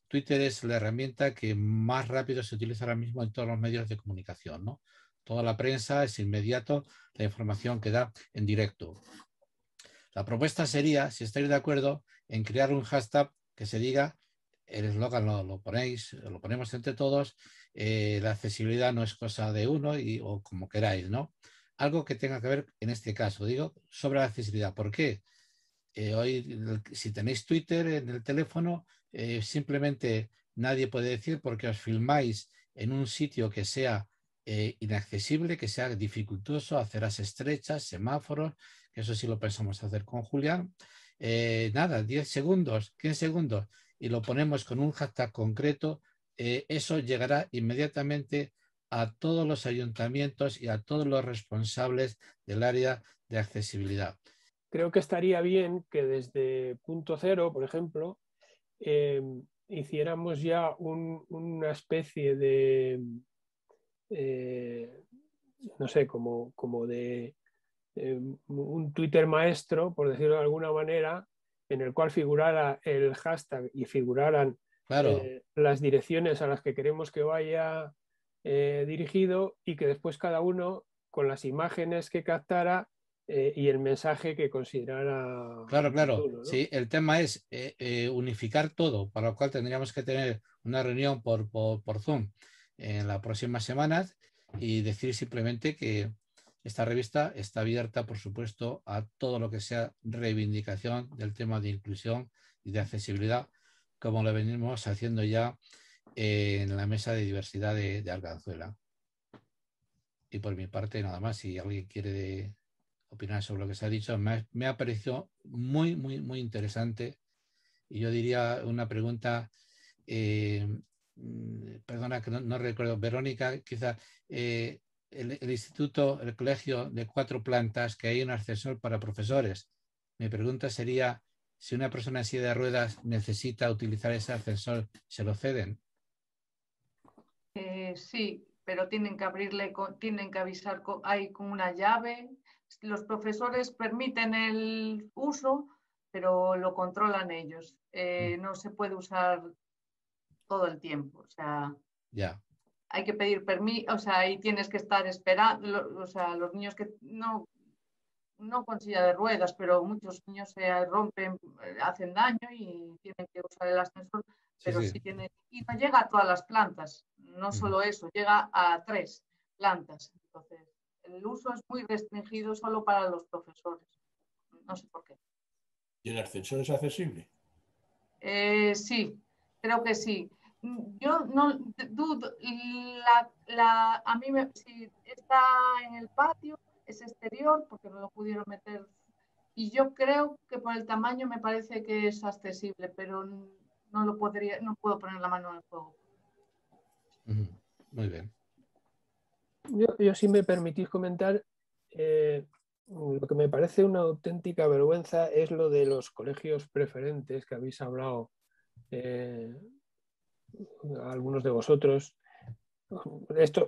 Twitter es la herramienta que más rápido se utiliza ahora mismo en todos los medios de comunicación, ¿no? Toda la prensa es inmediato, la información que da en directo. La propuesta sería, si estáis de acuerdo, en crear un hashtag que se diga, el eslogan lo ponemos entre todos, la accesibilidad no es cosa de uno o como queráis, ¿no? Algo que tenga que ver, en este caso, digo, sobre la accesibilidad. ¿Por qué? Hoy, si tenéis Twitter en el teléfono, simplemente nadie puede decir porque os filmáis en un sitio que sea inaccesible, que sea dificultoso, aceras estrechas, semáforos, que eso sí lo pensamos hacer con Julián. Nada, 10 segundos, 15 segundos, y lo ponemos con un hashtag concreto, eso llegará inmediatamente a todos los ayuntamientos y a todos los responsables del área de accesibilidad. Creo que estaría bien que desde Punto Cero, por ejemplo, hiciéramos ya una especie de, no sé, como de un Twitter maestro, por decirlo de alguna manera, en el cual figurara el hashtag y figuraran las direcciones a las que queremos que vaya dirigido, y que después cada uno, con las imágenes que captara y el mensaje que considerara oportuno, ¿no? Sí, el tema es unificar todo, para lo cual tendríamos que tener una reunión por Zoom en las próximas semanas y decir simplemente que esta revista está abierta, por supuesto, a todo lo que sea reivindicación del tema de inclusión y de accesibilidad, como lo venimos haciendo ya en la mesa de diversidad de Arganzuela. Y por mi parte, nada más, si alguien quiere opinar sobre lo que se ha dicho, me ha parecido muy, muy, muy interesante. Y yo diría una pregunta, perdona que no recuerdo, Verónica, quizá el instituto, el colegio de 4 plantas, que hay un ascensor para profesores. Mi pregunta sería, si una persona en silla de ruedas necesita utilizar ese ascensor, ¿se lo ceden? Sí, pero tienen que tienen que avisar ahí con una llave. Los profesores permiten el uso, pero lo controlan ellos. No se puede usar todo el tiempo. O sea, hay que pedir permiso, o sea, y tienes que estar esperando. O sea, los niños que no con silla de ruedas, pero muchos niños se rompen, hacen daño y tienen que usar el ascensor. Pero sí tiene, y no llega a todas las plantas, no solo eso, llega a 3 plantas. Entonces, el uso es muy restringido solo para los profesores. No sé por qué. ¿Y el ascensor es accesible? Sí, creo que sí. Yo no dudo, a mí si está en el patio, es exterior, porque no lo pudieron meter. Y yo creo que por el tamaño me parece que es accesible, pero no puedo poner la mano en el fuego. Muy bien. Yo si me permitís comentar, lo que me parece una auténtica vergüenza es lo de los colegios preferentes que habéis hablado algunos de vosotros. esto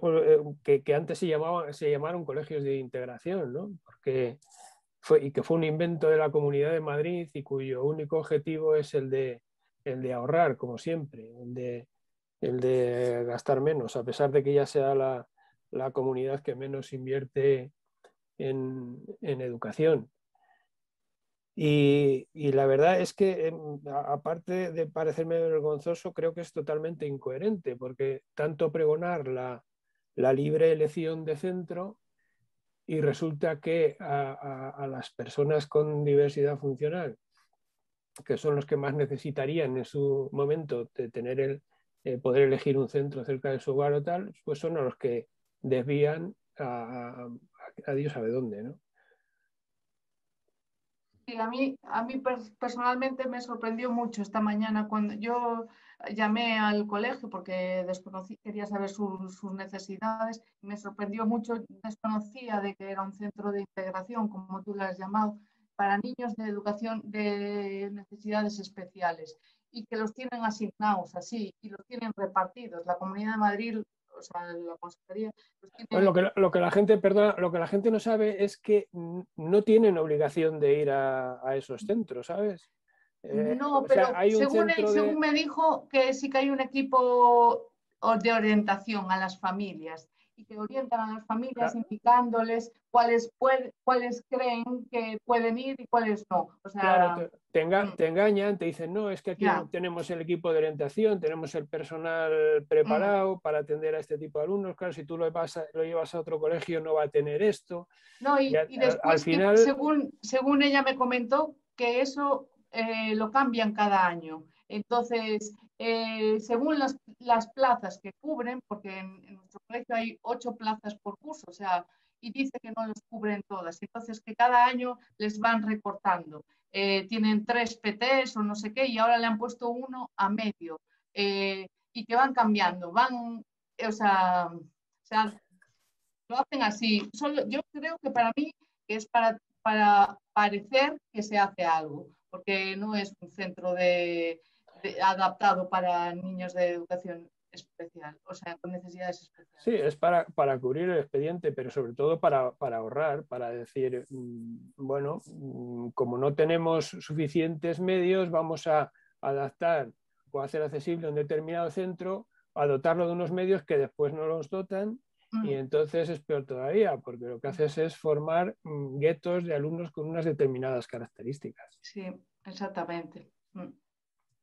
que antes se llamaron colegios de integración, ¿no? Porque que fue un invento de la Comunidad de Madrid y cuyo único objetivo es el de ahorrar, como siempre, el de gastar menos, a pesar de que ya sea la comunidad que menos invierte en educación. Y la verdad es que, aparte de parecerme vergonzoso, creo que es totalmente incoherente, porque tanto pregonar la libre elección de centro y resulta que a las personas con diversidad funcional, que son los que más necesitarían en su momento de tener poder elegir un centro cerca de su hogar o tal, pues son a los que desvían a Dios sabe dónde, ¿no? Sí, a mí personalmente me sorprendió mucho esta mañana cuando yo llamé al colegio porque quería saber sus necesidades. Me sorprendió mucho, desconocía de que era un centro de integración, como tú lo has llamado, para niños de educación de necesidades especiales y que los tienen asignados así y los tienen repartidos. La Comunidad de Madrid, o sea, la Consejería, los tiene... Bueno, lo que la gente, perdona, lo que la gente no sabe es que no tienen obligación de ir a esos centros, ¿sabes? No, o pero sea, hay un según me dijo que sí que hay un equipo de orientación a las familias y que orientan a las familias indicándoles cuáles creen que pueden ir y cuáles no. O sea, claro, te engañan, te dicen, no, es que aquí tenemos el equipo de orientación, tenemos el personal preparado para atender a este tipo de alumnos. Claro, si tú lo llevas a otro colegio no va a tener esto. No, y después, al final... según ella me comentó, que eso lo cambian cada año. Entonces, según las plazas que cubren, porque en nuestro colegio hay 8 plazas por curso, o sea, y dice que no los cubren todas. Entonces, que cada año les van recortando. Tienen 3 PTs o no sé qué, y ahora le han puesto uno a medio. Y que van cambiando, o sea, lo hacen así. Yo creo que para mí es para parecer que se hace algo, porque no es un centro adaptado para niños de educación especial, o sea, con necesidades especiales. Sí, es para cubrir el expediente, pero sobre todo para ahorrar, para decir, bueno, como no tenemos suficientes medios, vamos a adaptar o hacer accesible un determinado centro, a dotarlo de unos medios que después no los dotan. Y entonces es peor todavía, porque lo que haces es formar guetos de alumnos con unas determinadas características. Sí, exactamente.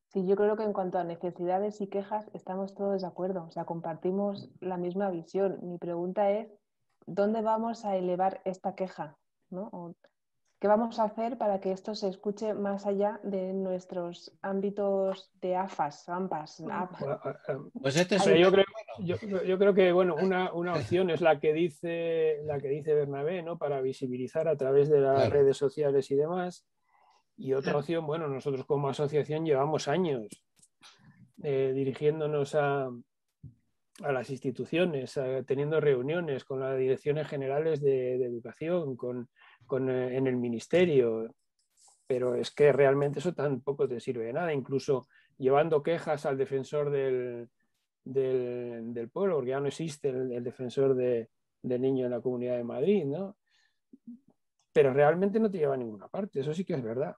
Sí, yo creo que en cuanto a necesidades y quejas estamos todos de acuerdo, o sea, compartimos la misma visión. Mi pregunta es, ¿dónde vamos a elevar esta queja? ¿No? ¿O qué vamos a hacer para que esto se escuche más allá de nuestros ámbitos de AFAS, AMPAs? Pues este es yo creo que bueno, una opción es la que dice Bernabé, ¿no? Para visibilizar a través de las redes sociales y demás. Y otra opción, bueno, nosotros como asociación llevamos años dirigiéndonos a las instituciones, teniendo reuniones con las direcciones generales de educación, en el ministerio, pero es que realmente eso tampoco te sirve de nada, incluso llevando quejas al defensor del pueblo, porque ya no existe el defensor del niño en la Comunidad de Madrid, ¿no? Pero realmente no te lleva a ninguna parte, eso sí que es verdad.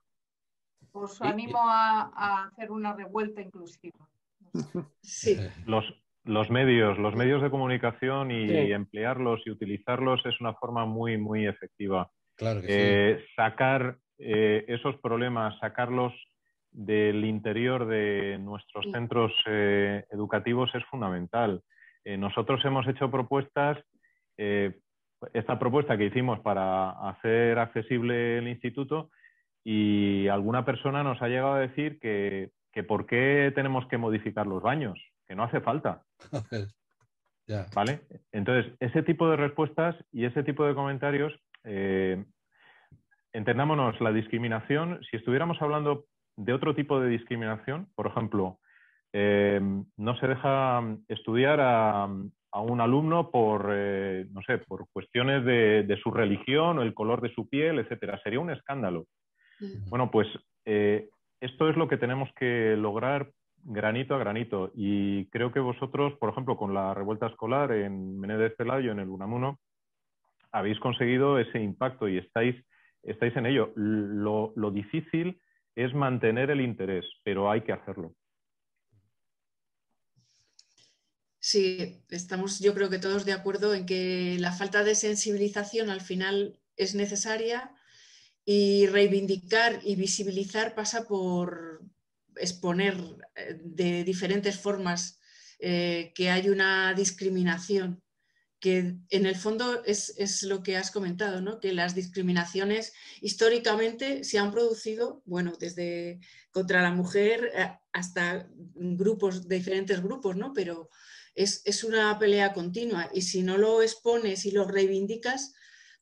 Os animo a hacer una revuelta inclusiva. Sí. Los medios de comunicación y emplearlos y utilizarlos es una forma muy, muy efectiva. Claro que sí. Sacar esos problemas, sacarlos del interior de nuestros centros educativos es fundamental. Nosotros hemos hecho propuestas, esta propuesta que hicimos para hacer accesible el instituto, y alguna persona nos ha llegado a decir que por qué tenemos que modificar los baños, que no hace falta. ¿Vale? Entonces, ese tipo de respuestas y ese tipo de comentarios, entendámonos, la discriminación, si estuviéramos hablando de otro tipo de discriminación, por ejemplo, no se deja estudiar a un alumno por, no sé, por cuestiones de su religión o el color de su piel, etcétera. Sería un escándalo. Bueno, pues esto es lo que tenemos que lograr granito a granito. Y creo que vosotros, por ejemplo, con la revuelta escolar en Menéndez Pelayo, en el Unamuno, habéis conseguido ese impacto y estáis en ello. Lo difícil es mantener el interés, pero hay que hacerlo. Sí, estamos yo creo que todos de acuerdo en que la falta de sensibilización al final es necesaria y reivindicar y visibilizar pasa por exponer de diferentes formas que hay una discriminación, que en el fondo es lo que has comentado, ¿no? Que las discriminaciones históricamente se han producido, bueno, desde contra la mujer hasta grupos, diferentes grupos, ¿no? Pero es una pelea continua y si no lo expones y lo reivindicas,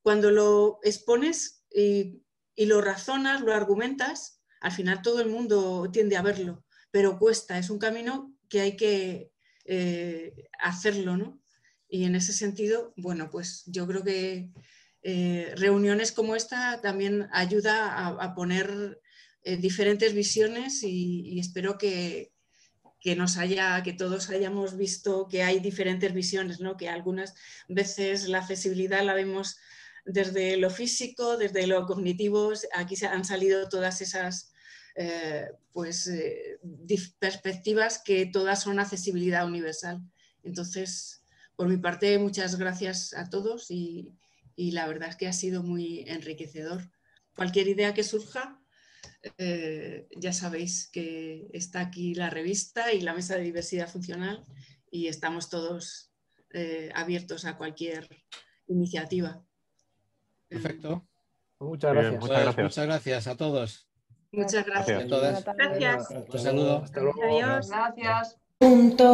cuando lo expones y lo razonas, lo argumentas, al final todo el mundo tiende a verlo, pero cuesta, es un camino que hay que hacerlo, ¿no? Y en ese sentido, bueno, pues yo creo que reuniones como esta también ayuda a poner diferentes visiones y espero que todos hayamos visto que hay diferentes visiones, ¿no? Que algunas veces la accesibilidad la vemos desde lo físico, desde lo cognitivo. Aquí han salido todas esas perspectivas que todas son accesibilidad universal. Entonces, por mi parte, muchas gracias a todos y la verdad es que ha sido muy enriquecedor. Cualquier idea que surja, ya sabéis que está aquí la revista y la mesa de diversidad funcional y estamos todos abiertos a cualquier iniciativa. Perfecto. Muchas gracias. Muchas gracias a todos. Muchas gracias. A todas. Gracias. Un saludo. Hasta luego. Adiós. Gracias. Punto.